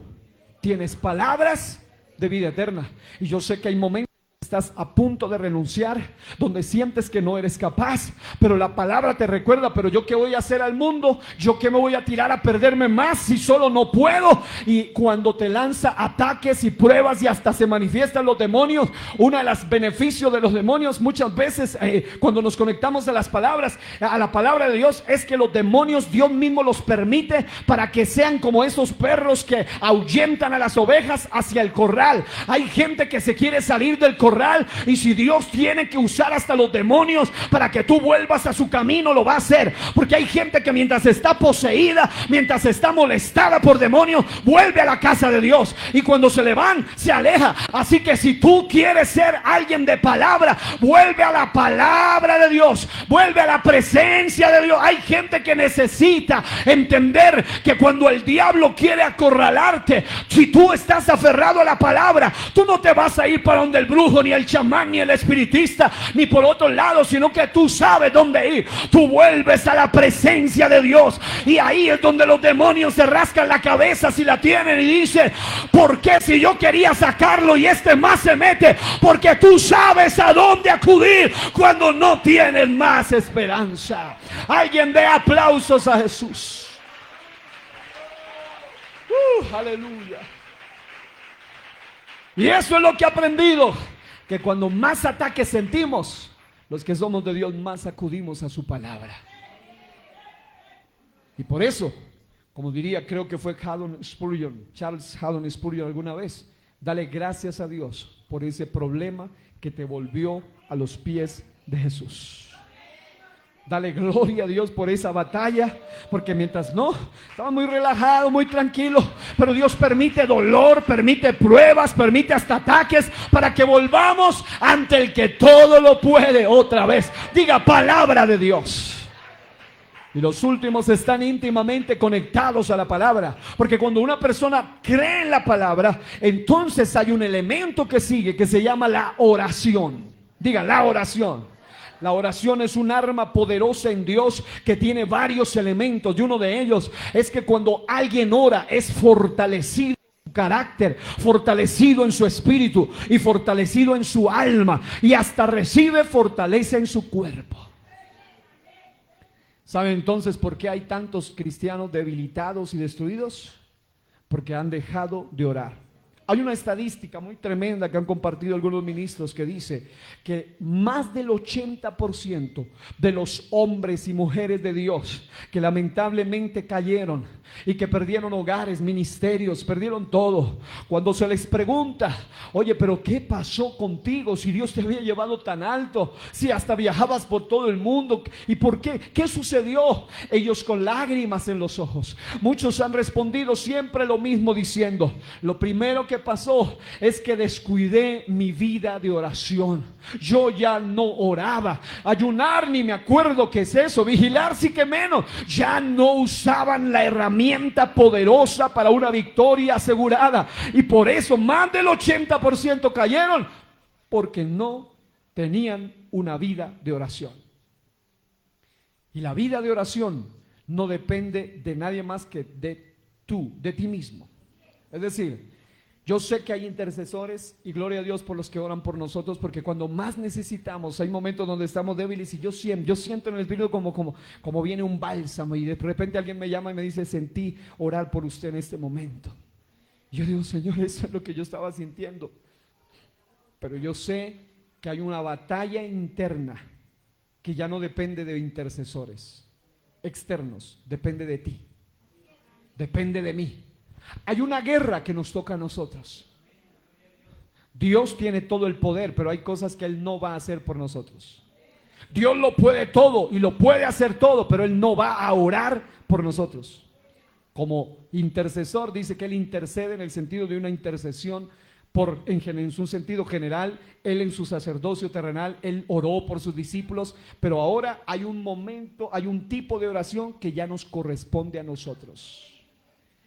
tienes palabras de vida eterna? Y yo sé que hay momentos estás a punto de renunciar, donde sientes que no eres capaz, pero la palabra te recuerda: pero yo qué voy a hacer al mundo, yo qué me voy a tirar a perderme más si solo no puedo. Y cuando te lanza ataques y pruebas y hasta se manifiestan los demonios, uno de los beneficios de los demonios muchas veces cuando nos conectamos a las palabras, a la palabra de Dios, es que los demonios Dios mismo los permite para que sean como esos perros que ahuyentan a las ovejas hacia el corral. Hay gente que se quiere salir del corral, y si Dios tiene que usar hasta los demonios para que tú vuelvas a su camino, lo va a hacer, porque hay gente que mientras está poseída, mientras está molestada por demonios, vuelve a la casa de Dios, y cuando se le van, se aleja. Así que si tú quieres ser alguien de palabra, vuelve a la palabra de Dios, vuelve a la presencia de Dios. Hay gente que necesita entender que cuando el diablo quiere acorralarte, si tú estás aferrado a la palabra, tú no te vas a ir para donde el brujo, ni el chamán, ni el espiritista, ni por otro lado, sino que tú sabes dónde ir. Tú vuelves a la presencia de Dios, y ahí es donde los demonios se rascan la cabeza si la tienen y dicen: ¿por qué si yo quería sacarlo y este más se mete? Porque tú sabes a dónde acudir cuando no tienes más esperanza. Alguien dé aplausos a Jesús. Aleluya. Y eso es lo que he aprendido, que cuando más ataques sentimos, los que somos de Dios más acudimos a su palabra. Y por eso, como diría, creo que fue Charles Haddon Spurgeon alguna vez: dale gracias a Dios por ese problema que te volvió a los pies de Jesús. Dale gloria a Dios por esa batalla, porque mientras no, estaba muy relajado, muy tranquilo, pero Dios permite dolor, permite pruebas, permite hasta ataques para que volvamos ante el que todo lo puede otra vez. Diga palabra de Dios. Y los últimos están íntimamente conectados a la palabra, porque cuando una persona cree en la palabra, entonces hay un elemento que sigue que se llama la oración. Diga, la oración. La oración es un arma poderosa en Dios que tiene varios elementos, y uno de ellos es que cuando alguien ora es fortalecido en su carácter, fortalecido en su espíritu y fortalecido en su alma, y hasta recibe fortaleza en su cuerpo. ¿Saben entonces por qué hay tantos cristianos debilitados y destruidos? Porque han dejado de orar. Hay una estadística muy tremenda que han compartido algunos ministros que dice que más del 80% de los hombres y mujeres de Dios que lamentablemente cayeron y que perdieron hogares, ministerios, perdieron todo, cuando se les pregunta, oye, pero ¿qué pasó contigo si Dios te había llevado tan alto? Si hasta viajabas por todo el mundo, ¿y por qué? ¿Qué sucedió? Ellos con lágrimas en los ojos, muchos han respondido siempre lo mismo diciendo, lo primero que pasó es que descuidé mi vida de oración. Yo ya no oraba, ayunar ni me acuerdo qué es eso, vigilar sí que menos. Ya no usaban la herramienta poderosa para una victoria asegurada, y por eso más del 80% cayeron, porque no tenían una vida de oración. Y la vida de oración no depende de nadie más que de ti mismo. Es decir, yo sé que hay intercesores, y gloria a Dios por los que oran por nosotros, porque cuando más necesitamos, hay momentos donde estamos débiles, y yo siento en el espíritu como viene un bálsamo, y de repente alguien me llama y me dice, sentí orar por usted en este momento. Y yo digo, Señor, eso es lo que yo estaba sintiendo. Pero yo sé que hay una batalla interna que ya no depende de intercesores externos, depende de ti, depende de mí. Hay una guerra que nos toca a nosotros. Dios tiene todo el poder, pero hay cosas que Él no va a hacer por nosotros. Dios lo puede todo y lo puede hacer todo, pero Él no va a orar por nosotros. Como intercesor dice que Él intercede en el sentido de una intercesión en su sentido general. Él en su sacerdocio terrenal, Él oró por sus discípulos, pero ahora hay un momento, hay un tipo de oración que ya nos corresponde a nosotros.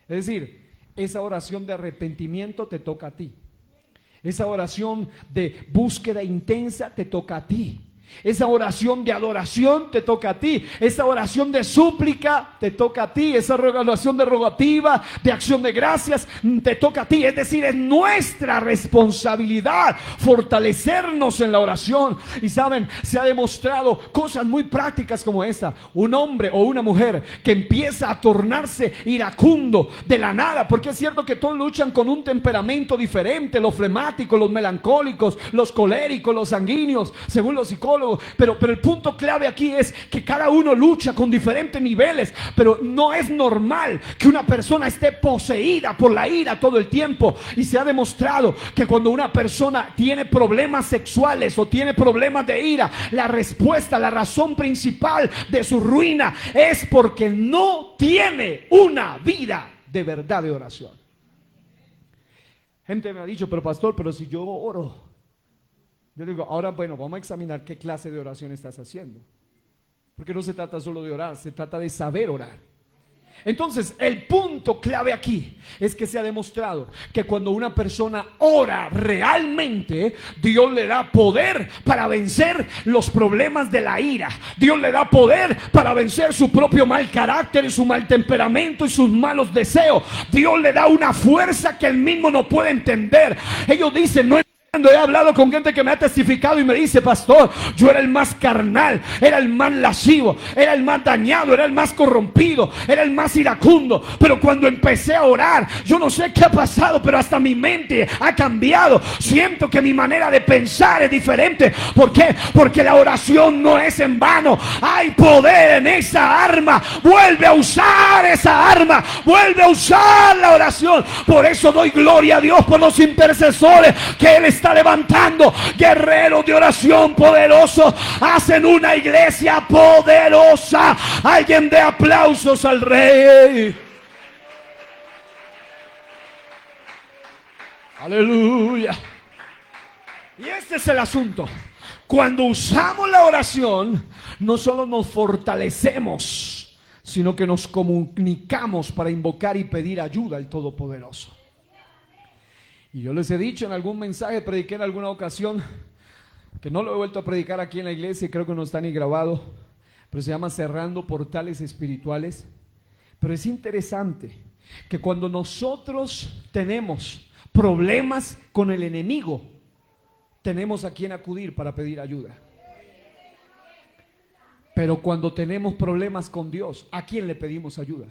Es decir, esa oración de arrepentimiento te toca a ti. Esa oración de búsqueda intensa te toca a ti. Esa oración de adoración te toca a ti. Esa oración de súplica te toca a ti. Esa oración de rogativa, de acción de gracias, te toca a ti. Es decir, es nuestra responsabilidad fortalecernos en la oración. Y saben, se ha demostrado cosas muy prácticas como esta. Un hombre o una mujer que empieza a tornarse iracundo de la nada, porque es cierto que todos luchan con un temperamento diferente, los flemáticos, los melancólicos, los coléricos, los sanguíneos, según los psicólogos. Pero el punto clave aquí es que cada uno lucha con diferentes niveles, pero no es normal que una persona esté poseída por la ira todo el tiempo. Y se ha demostrado que cuando una persona tiene problemas sexuales o tiene problemas de ira, la respuesta, la razón principal de su ruina es porque no tiene una vida de verdad de oración. Gente me ha dicho, pero pastor, pero si yo oro. Yo digo, ahora bueno, vamos a examinar qué clase de oración estás haciendo. Porque no se trata solo de orar, se trata de saber orar. Entonces, el punto clave aquí es que se ha demostrado que cuando una persona ora realmente, Dios le da poder para vencer los problemas de la ira. Dios le da poder para vencer su propio mal carácter y su mal temperamento y sus malos deseos. Dios le da una fuerza que él mismo no puede entender. Ellos dicen, no. Cuando he hablado con gente que me ha testificado y me dice, pastor, yo era el más carnal, era el más lascivo, era el más dañado, era el más corrompido, era el más iracundo, pero cuando empecé a orar, yo no sé qué ha pasado, pero hasta mi mente ha cambiado. Siento que mi manera de pensar es diferente. ¿Por qué? Porque la oración no es en vano. Hay poder en esa arma. Vuelve a usar esa arma, vuelve a usar la oración. Por eso doy gloria a Dios por los intercesores que Él está está levantando guerreros de oración poderosos. Hacen una iglesia poderosa. Alguien dé aplausos al Rey. Aleluya. Y este es el asunto. Cuando usamos la oración, no solo nos fortalecemos, sino que nos comunicamos para invocar y pedir ayuda al Todopoderoso. Y yo les he dicho en algún mensaje, prediqué en alguna ocasión, que no lo he vuelto a predicar aquí en la iglesia y creo que no está ni grabado, pero se llama Cerrando Portales Espirituales. Pero es interesante que cuando nosotros tenemos problemas con el enemigo, tenemos a quien acudir para pedir ayuda. Pero cuando tenemos problemas con Dios, ¿a quién le pedimos ayuda?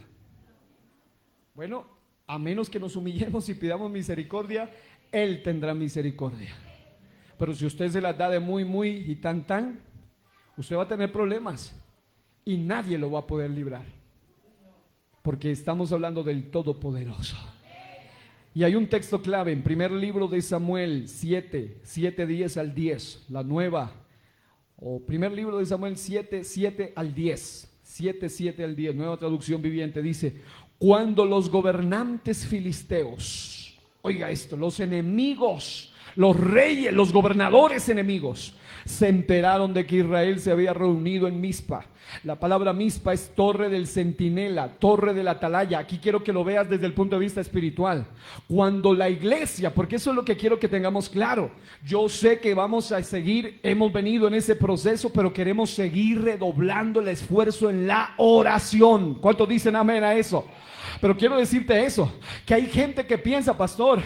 Bueno, a menos que nos humillemos y pidamos misericordia, Él tendrá misericordia. Pero si usted se las da de muy y tan, usted va a tener problemas y nadie lo va a poder librar, porque estamos hablando del Todopoderoso. Y hay un texto clave en primer libro de Samuel 7, 10 al 10, la nueva, o primer libro de Samuel 7 al 10, 7 al 10, nueva traducción viviente, dice: cuando los gobernantes filisteos, oiga esto, los enemigos, los reyes, los gobernadores enemigos, se enteraron de que Israel se había reunido en Mizpa. La palabra Mizpa es torre del centinela, torre del atalaya. Aquí quiero que lo veas desde el punto de vista espiritual. Cuando la iglesia, porque eso es lo que quiero que tengamos claro. Yo sé que vamos a seguir, hemos venido en ese proceso, pero queremos seguir redoblando el esfuerzo en la oración. ¿Cuántos dicen amén a eso? Pero quiero decirte eso, que hay gente que piensa, pastor,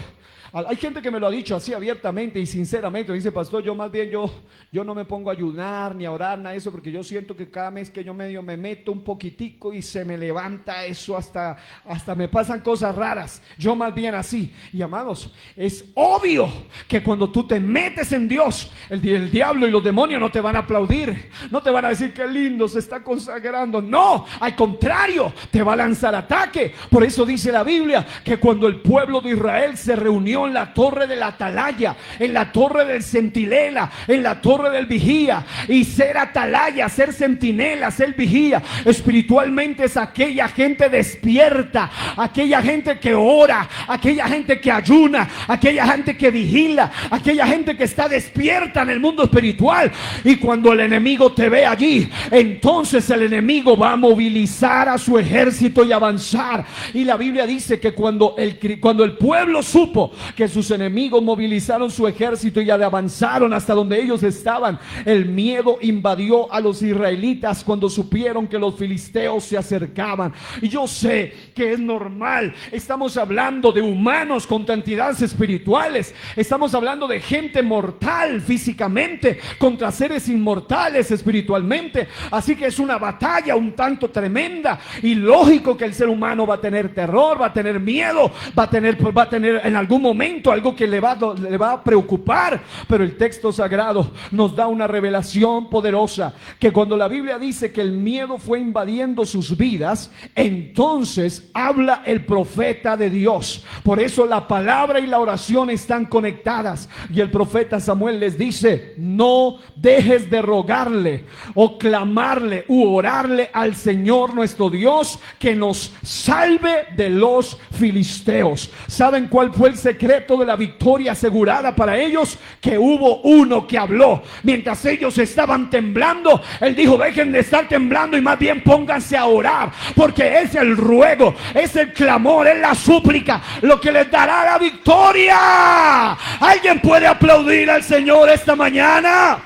hay gente que me lo ha dicho así abiertamente y sinceramente, dice: pastor, yo más bien yo no me pongo a ayunar ni a orar, nada de eso, porque yo siento que cada mes que yo medio me meto un poquitico y se me levanta eso, hasta me pasan cosas raras. Yo más bien así. Y amados, es obvio que cuando tú te metes en Dios, el diablo y los demonios no te van a aplaudir, no te van a decir qué lindo se está consagrando. No, al contrario, te va a lanzar ataque. Por eso dice la Biblia que cuando el pueblo de Israel se reunió en la torre del atalaya, en la torre del centinela, en la torre del vigía, y ser atalaya, ser centinela, ser vigía, espiritualmente es aquella gente despierta, aquella gente que ora, aquella gente que ayuna, aquella gente que vigila, aquella gente que está despierta en el mundo espiritual. Y cuando el enemigo te ve allí, entonces el enemigo va a movilizar a su ejército y avanzar. Y la Biblia dice que cuando el pueblo supo que sus enemigos movilizaron su ejército y avanzaron hasta donde ellos estaban, el miedo invadió a los israelitas cuando supieron que los filisteos se acercaban. Y yo sé que es normal, estamos hablando de humanos con entidades espirituales, estamos hablando de gente mortal físicamente contra seres inmortales espiritualmente, así que es una batalla un tanto tremenda, y lógico que el ser humano va a tener terror, va a tener miedo, va a tener en algún momento algo que le va a preocupar. Pero el texto sagrado nos da una revelación poderosa, que cuando la Biblia dice que el miedo fue invadiendo sus vidas, entonces habla el profeta de Dios. Por eso la palabra y la oración están conectadas, y el profeta Samuel les dice: no dejes de rogarle o clamarle u orarle al Señor nuestro Dios, que nos salve de los filisteos. ¿Saben cuál fue el secreto de la victoria asegurada para ellos? Que hubo uno que habló mientras ellos estaban temblando. Él dijo: dejen de estar temblando y más bien pónganse a orar, porque es el ruego, es el clamor, es la súplica lo que les dará la victoria. ¿Alguien puede aplaudir al Señor esta mañana?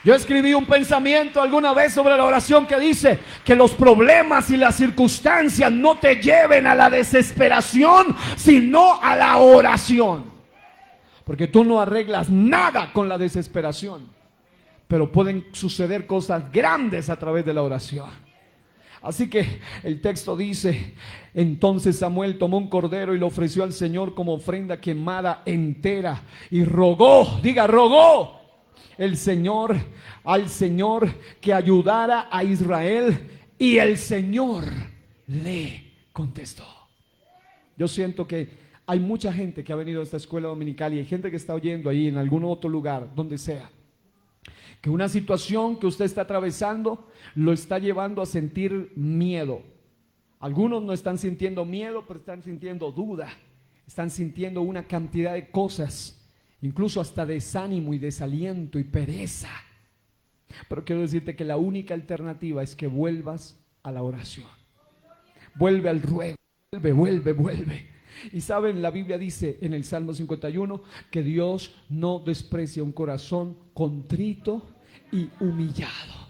Yo escribí un pensamiento alguna vez sobre la oración que dice que los problemas y las circunstancias no te lleven a la desesperación, sino a la oración. Porque tú no arreglas nada con la desesperación, pero pueden suceder cosas grandes a través de la oración. Así que el texto dice: entonces Samuel tomó un cordero y lo ofreció al Señor como ofrenda quemada entera, y rogó, diga rogó, al Señor que ayudara a Israel, y el Señor le contestó. Yo siento que Hay mucha gente que ha venido a esta escuela dominical y hay gente que está oyendo ahí en algún otro lugar, donde sea, que una situación que usted está atravesando lo está llevando a sentir miedo. Algunos no están sintiendo miedo, pero están sintiendo duda, están sintiendo una cantidad de cosas, incluso hasta desánimo y desaliento y pereza. Pero quiero decirte que la única alternativa es que vuelvas a la oración. Vuelve al ruego, vuelve. Y saben, la Biblia dice en el Salmo 51 que Dios no desprecia un corazón contrito y humillado.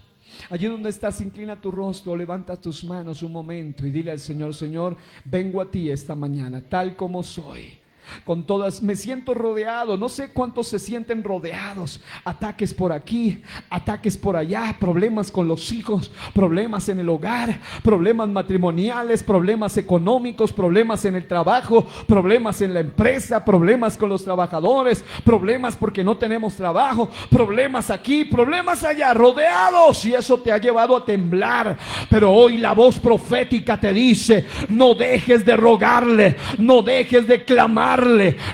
Allí donde estás, inclina tu rostro, levanta tus manos un momento y dile al Señor: Señor, vengo a ti esta mañana tal como soy. Con todas, me siento rodeado, no sé cuántos se sienten rodeados, ataques por aquí, ataques por allá, problemas con los hijos, problemas en el hogar, problemas matrimoniales, problemas económicos, problemas en el trabajo, problemas en la empresa, problemas con los trabajadores, problemas porque no tenemos trabajo, problemas aquí, problemas allá, rodeados, y eso te ha llevado a temblar. Pero hoy la voz profética te dice: no dejes de rogarle, no dejes de clamar,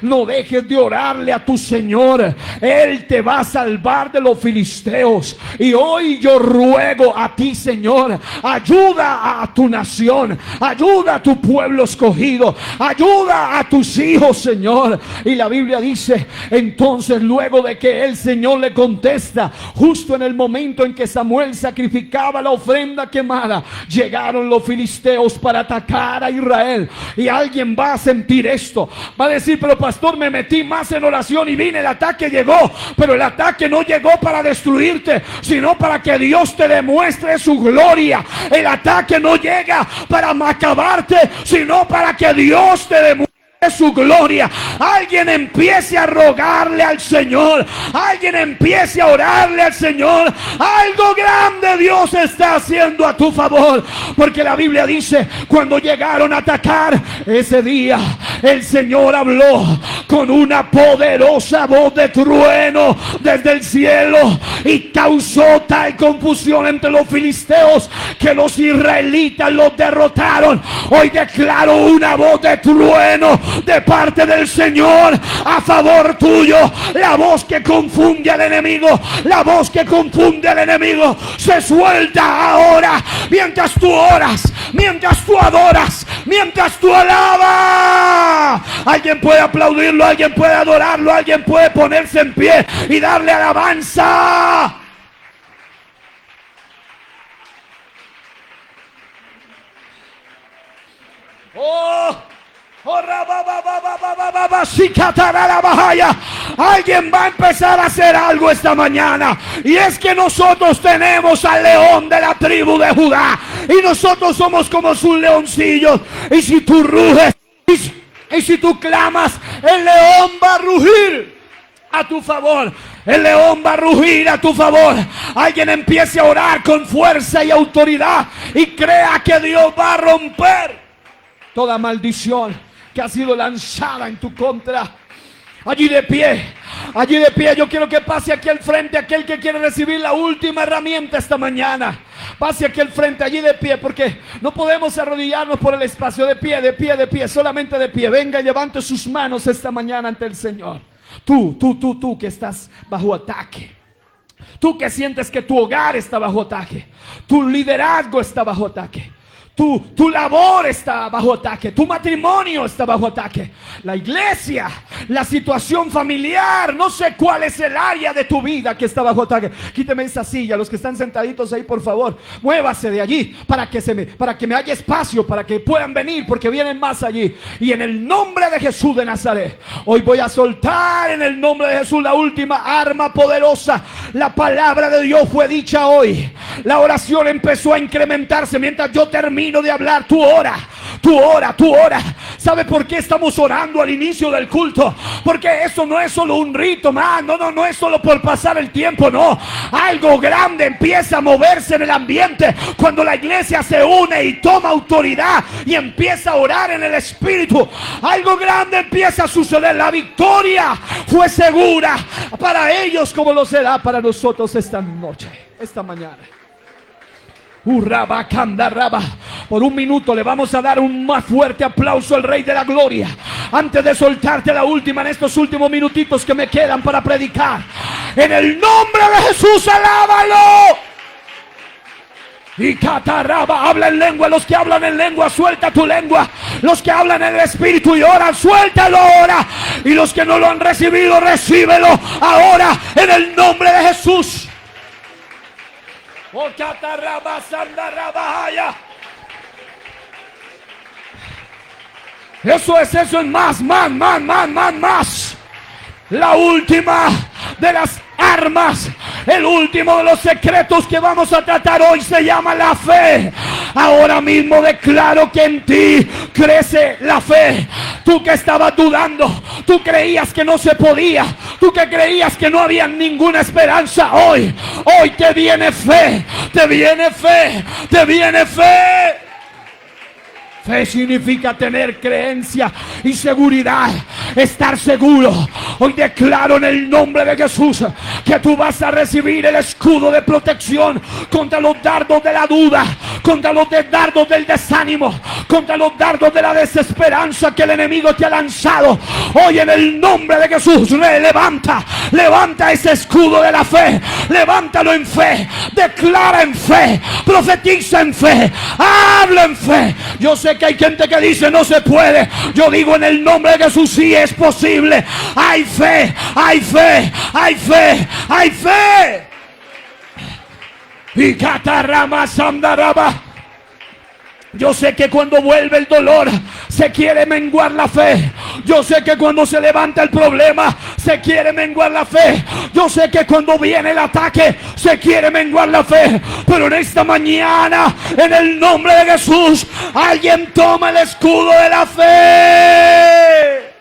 no dejes de orarle a tu Señor. Él te va a salvar de los filisteos. Y hoy yo ruego a ti, Señor, ayuda a tu nación, ayuda a tu pueblo escogido, ayuda a tus hijos, Señor. Y la Biblia dice, entonces luego de que el Señor le contesta, justo en el momento en que Samuel sacrificaba la ofrenda quemada, llegaron los filisteos para atacar a Israel. Y alguien va a sentir esto, va a decir: pero pastor, me metí más en oración y vine, el ataque llegó, pero el ataque no llegó para destruirte, sino para que Dios te demuestre su gloria. El ataque no llega para acabarte, sino para que Dios te demuestre su gloria. Alguien empiece a rogarle al Señor, alguien empiece a orarle al Señor. Algo grande Dios está haciendo a tu favor, porque la Biblia dice: cuando llegaron a atacar ese día, el Señor habló con una poderosa voz de trueno desde el cielo y causó tal confusión entre los filisteos que los israelitas los derrotaron. Hoy declaro una voz de trueno de parte del Señor a favor tuyo. La voz que confunde al enemigo, la voz que confunde al enemigo, se suelta ahora. Mientras tú oras, mientras tú adoras, mientras tú alabas. Alguien puede aplaudirlo, alguien puede adorarlo, alguien puede ponerse en pie y darle alabanza. Oh, alguien va a empezar a hacer algo esta mañana, y es que nosotros tenemos al león de la tribu de Judá, y nosotros somos como sus leoncillos. Y si tú ruges y si tú clamas, el león va a rugir a tu favor. El león va a rugir a tu favor. Alguien empiece a orar con fuerza y autoridad y crea que Dios va a romper toda maldición que ha sido lanzada en tu contra. Allí de pie, yo quiero que pase aquí al frente aquel que quiere recibir la última herramienta esta mañana. Pase aquí al frente, allí de pie, porque no podemos arrodillarnos por el espacio. De pie, solamente de pie. Venga y levante sus manos esta mañana ante el Señor. Tú que estás bajo ataque. Tú que sientes que tu hogar está bajo ataque. Tu liderazgo está bajo ataque. Tu labor está bajo ataque, tu matrimonio está bajo ataque, la iglesia, la situación familiar, no sé cuál es el área de tu vida que está bajo ataque. Quíteme esa silla, los que están sentaditos ahí, por favor, muévase de allí para que me haya espacio, para que puedan venir, porque vienen más allí. Y en el nombre de Jesús de Nazaret, hoy voy a soltar en el nombre de Jesús la última arma poderosa. La palabra de Dios fue dicha hoy, la oración empezó a incrementarse. Mientras yo termino de hablar, tú ora. ¿Sabe por qué estamos orando al inicio del culto? Porque eso no es solo un rito, man. No es solo por pasar el tiempo, no. Algo grande empieza a moverse en el ambiente cuando la iglesia se une y toma autoridad y empieza a orar en el Espíritu. Algo grande empieza a suceder. La victoria fue segura para ellos, como lo será para nosotros esta noche, esta mañana. Urrabacandarraba. Por un minuto le vamos a dar un más fuerte aplauso al Rey de la Gloria. Antes de soltarte la última en estos últimos minutitos que me quedan para predicar. En el nombre de Jesús, alábalo. Y catarraba, habla en lengua. Los que hablan en lengua, suelta tu lengua. Los que hablan en el Espíritu y oran, suéltalo ahora. Y los que no lo han recibido, recíbelo ahora en el nombre de Jesús. Oh, catarraba, sandarraba. Eso es más. La última de las armas, el último de los secretos que vamos a tratar hoy se llama la fe. Ahora mismo declaro que en ti crece la fe. Tú que estabas dudando, tú creías que no se podía, tú que creías que no había ninguna esperanza, hoy te viene fe, te viene fe, te viene fe. Fe significa tener creencia y seguridad, estar seguro. Hoy declaro en el nombre de Jesús que tú vas a recibir el escudo de protección contra los dardos de la duda, contra los dardos del desánimo, contra los dardos de la desesperanza que el enemigo te ha lanzado. Hoy en el nombre de Jesús, levanta ese escudo de la fe, levántalo en fe, declara en fe, profetiza en fe, habla en fe. Yo sé que hay gente que dice no se puede. Yo digo en el nombre de Jesús, sí es posible. Hay fe, hay fe, hay fe, hay fe. Y catarrama sandaraba. Yo sé que cuando vuelve el dolor se quiere menguar la fe. Yo sé que cuando se levanta el problema se quiere menguar la fe. Yo sé que cuando viene el ataque se quiere menguar la fe. Pero en esta mañana, en el nombre de Jesús, alguien toma el escudo de la fe.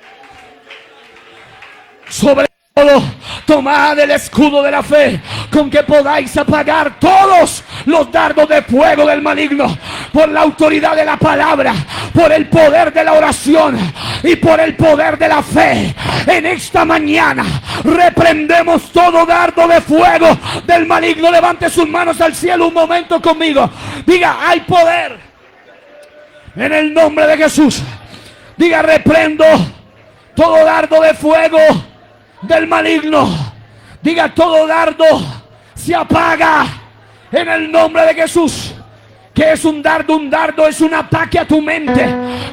Sobre todo, tomad el escudo de la fe, con que podáis apagar todos los dardos de fuego del maligno, por la autoridad de la palabra, por el poder de la oración y por el poder de la fe. En esta mañana reprendemos todo dardo de fuego del maligno. Levante sus manos al cielo un momento conmigo. Diga, hay poder en el nombre de Jesús. Diga, reprendo todo dardo de fuego del maligno. Diga, todo dardo se apaga en el nombre de Jesús. ¿Qué es un dardo? Un dardo es un ataque a tu mente,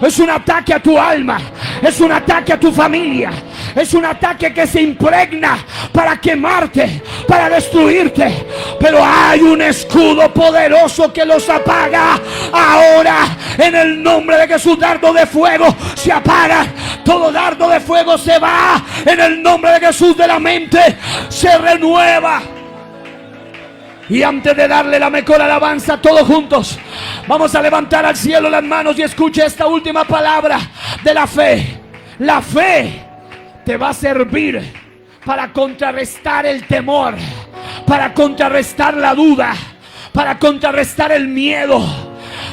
es un ataque a tu alma, es un ataque a tu familia, es un ataque que se impregna para quemarte, para destruirte. Pero hay un escudo poderoso que los apaga ahora en el nombre de Jesús. Dardo de fuego se apaga, todo dardo de fuego se va en el nombre de Jesús. De la mente se renueva. Y antes de darle la mejor alabanza, todos juntos vamos a levantar al cielo las manos y escuche esta última palabra de la fe. La fe te va a servir para contrarrestar el temor, para contrarrestar la duda, para contrarrestar el miedo.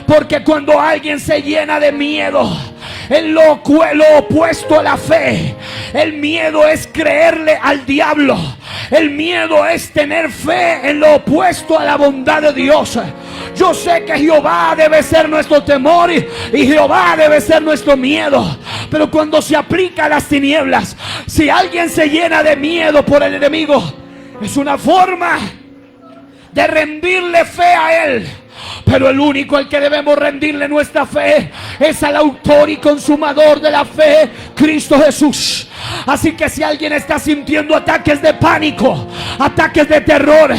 Porque cuando alguien se llena de miedo, es lo opuesto a la fe. El miedo es creerle al diablo. El miedo es tener fe en lo opuesto a la bondad de Dios. Yo sé que Jehová debe ser nuestro temor y Jehová debe ser nuestro miedo. Pero cuando se aplica a las tinieblas, si alguien se llena de miedo por el enemigo, es una forma de rendirle fe a él. Pero el único al que debemos rendirle nuestra fe es al autor y consumador de la fe, Cristo Jesús. Así que si alguien está sintiendo ataques de pánico, ataques de terror,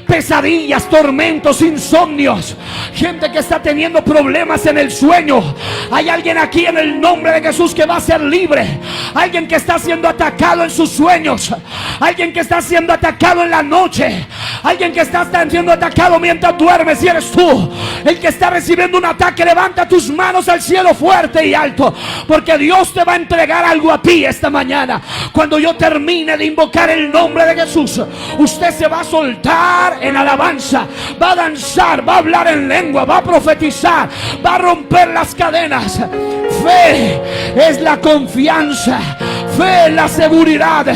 pesadillas, tormentos, insomnios, gente que está teniendo problemas en el sueño, hay alguien aquí en el nombre de Jesús que va a ser libre. Alguien que está siendo atacado en sus sueños, alguien que está siendo atacado en la noche, alguien que está siendo atacado mientras duermes. Si eres tú el que está recibiendo un ataque, levanta tus manos al cielo fuerte y alto, porque Dios te va a entregar algo a ti esta mañana. Cuando yo termine de invocar el nombre de Jesús, usted se va a soltar en alabanza, va a danzar, va a hablar en lengua, va a profetizar, va a romper las cadenas. Fe es la confianza, fe es la seguridad.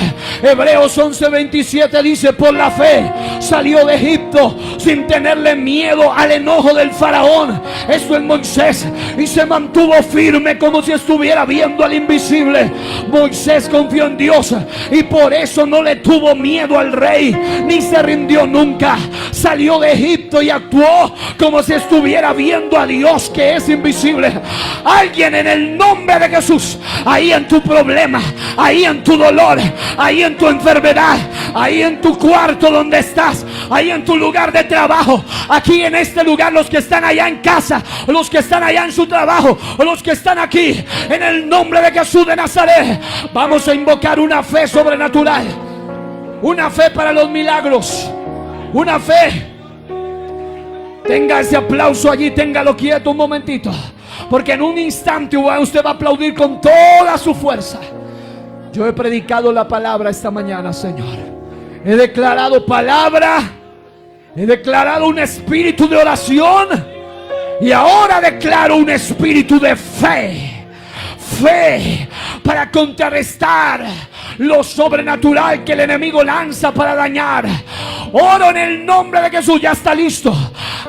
Hebreos 11:27 dice: por la fe salió de Egipto sin tenerle miedo al enojo del faraón. Esto es Moisés, y se mantuvo firme como si estuviera viendo al invisible. Moisés confió en Dios y por eso no le tuvo miedo al rey, ni se rindió nunca. Salió de Egipto y actuó como si estuviera viendo a Dios, que es invisible. Alguien, en el nombre de Jesús, ahí en tu problema, ahí en tu dolor, ahí en tu enfermedad, ahí en tu cuarto donde estás, ahí en tu lugar de trabajo, aquí en este lugar, los que están allá en casa, los que están allá en su trabajo, o los que están aquí, en el nombre de Jesús de Nazaret, vamos a invocar una fe sobrenatural, una fe para los milagros, una fe. Tenga ese aplauso allí, téngalo quieto un momentito, porque en un instante usted va a aplaudir con toda su fuerza. Yo he predicado la palabra esta mañana, Señor. He declarado palabra, he declarado un espíritu de oración, y ahora declaro un espíritu de fe. Fe para contrarrestar lo sobrenatural que el enemigo lanza para dañar. Oro en el nombre de Jesús. Ya está listo.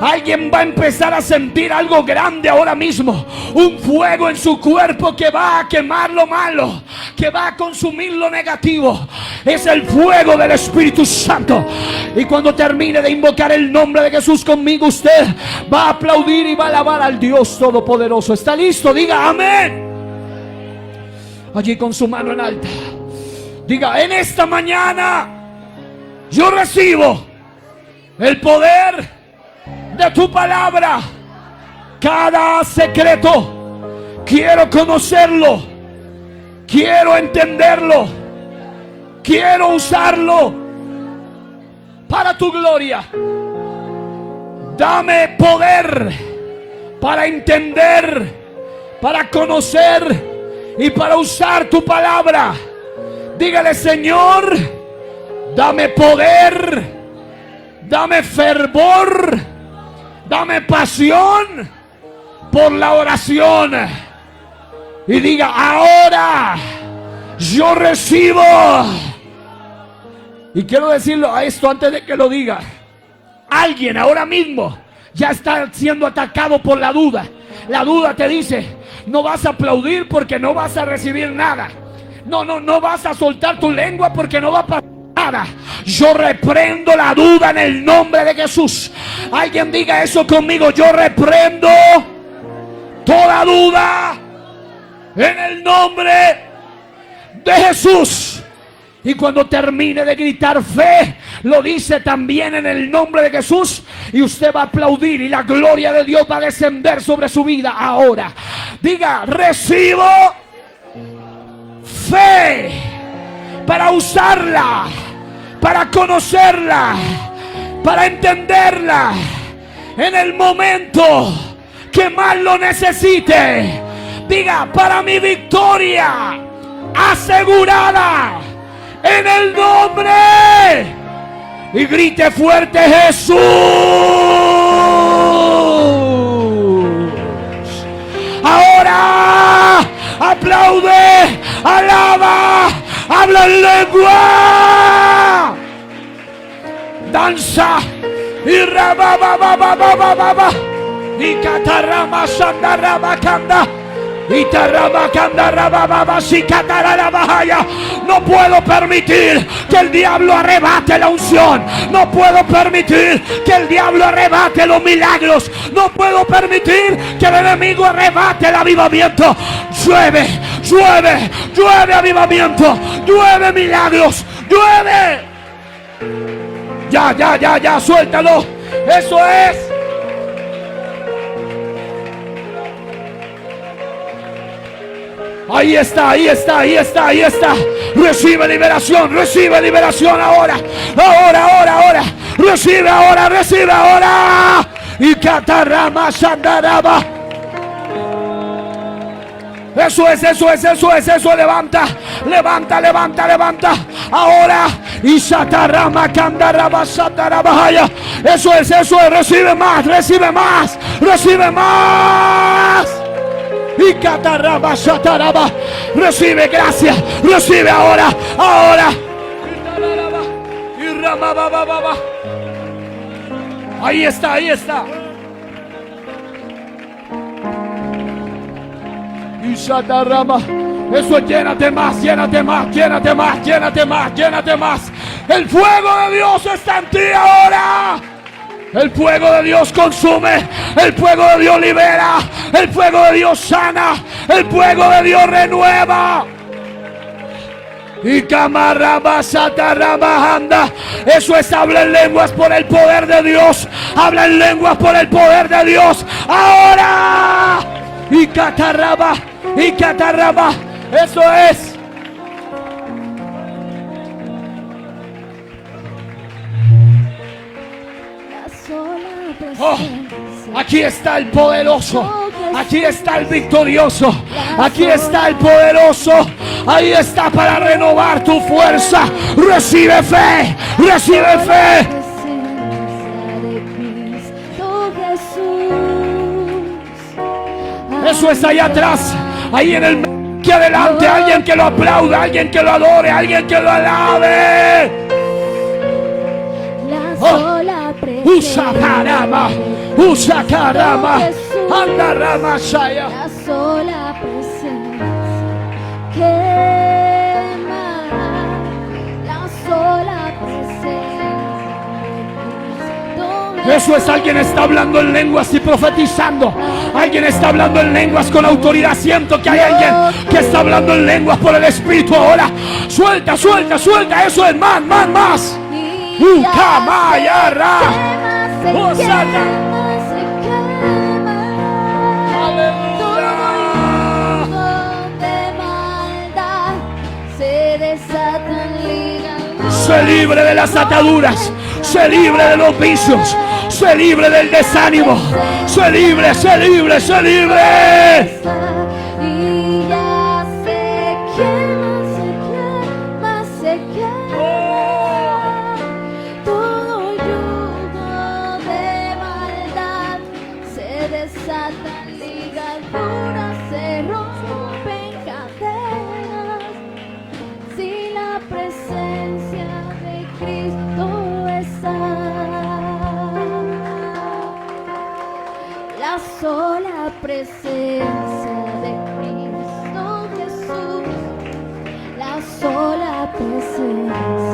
Alguien va a empezar a sentir algo grande ahora mismo. Un fuego en su cuerpo que va a quemar lo malo, que va a consumir lo negativo. Es el fuego del Espíritu Santo. Y cuando termine de invocar el nombre de Jesús conmigo, usted va a aplaudir y va a alabar al Dios Todopoderoso. ¿Está listo? Diga amén. Allí con su mano en alta, diga: en esta mañana yo recibo el poder de tu palabra. Cada secreto quiero conocerlo, quiero entenderlo, quiero usarlo para tu gloria. Dame poder para entender, para conocer y para usar tu palabra. Dígale: Señor, dame poder, dame fervor, dame pasión por la oración. Y diga: ahora yo recibo. Y quiero decirlo a esto antes de que lo diga. Alguien ahora mismo ya está siendo atacado por la duda. La duda te dice: no vas a aplaudir porque no vas a recibir nada. No vas a soltar tu lengua porque no va a pasar nada. Yo reprendo la duda en el nombre de Jesús. Alguien diga eso conmigo: yo reprendo toda duda en el nombre de Jesús. Y cuando termine de gritar fe, lo dice también en el nombre de Jesús, y usted va a aplaudir y la gloria de Dios va a descender sobre su vida ahora. Diga: recibo fe para usarla, para conocerla, para entenderla en el momento que más lo necesite. Diga: para mi victoria asegurada en el nombre. Y grite fuerte: Jesús. Ahora aplaude, alaba, habla en lengua, danza y rababababababa y catarrama sandarrabacanda. No puedo permitir que el diablo arrebate la unción. No puedo permitir que el diablo arrebate los milagros. No puedo permitir que el enemigo arrebate el avivamiento. Llueve, llueve, llueve avivamiento, llueve milagros, llueve. Ya, suéltalo. Eso es. Ahí está. Recibe liberación ahora. Recibe ahora. Y catarrama sandaraba. Eso es. Levanta. Ahora. Y satarrama candaraba satarabahaya. Eso es. Recibe más. Y catarraba, sataraba. Recibe gracia, recibe ahora. Y ramabababa. Ahí está, ahí está. Y Shatarama. Eso es, llénate más, llénate más, llénate más, llénate más, llénate más. El fuego de Dios está en ti ahora. El fuego de Dios consume, el fuego de Dios libera, el fuego de Dios sana, el fuego de Dios renueva. Y camaraba, sataraba, anda. Eso es, habla en lenguas por el poder de Dios. Habla en lenguas por el poder de Dios. Ahora. Y cataraba, y cataraba. Eso es. Oh, aquí está el poderoso, aquí está el victorioso, aquí está el poderoso. Ahí está para renovar tu fuerza. Recibe fe, recibe fe. Eso es allá atrás, ahí en el que adelante, alguien que lo aplauda, alguien que lo adore, alguien que lo alabe. Usa caramba, usa caramba, anda rama shaya. La sola presencia quema, la sola presencia. Eso es, alguien está hablando en lenguas y profetizando. Alguien está hablando en lenguas con autoridad. Siento que hay alguien que está hablando en lenguas por el Espíritu ahora. Suelta, suelta, suelta. Eso es, más, más, más. Ucamayarra. Osana. Se libre de las ataduras, se libre de los vicios, se libre del desánimo, se libre, se libre, se libre. Y ya se quema, se quema, se quema. Todo yugo de maldad se desata, ligaduras se rompen cadenas. Si la presencia de Cristo está, la sola presencia de Cristo Jesús, la sola presencia.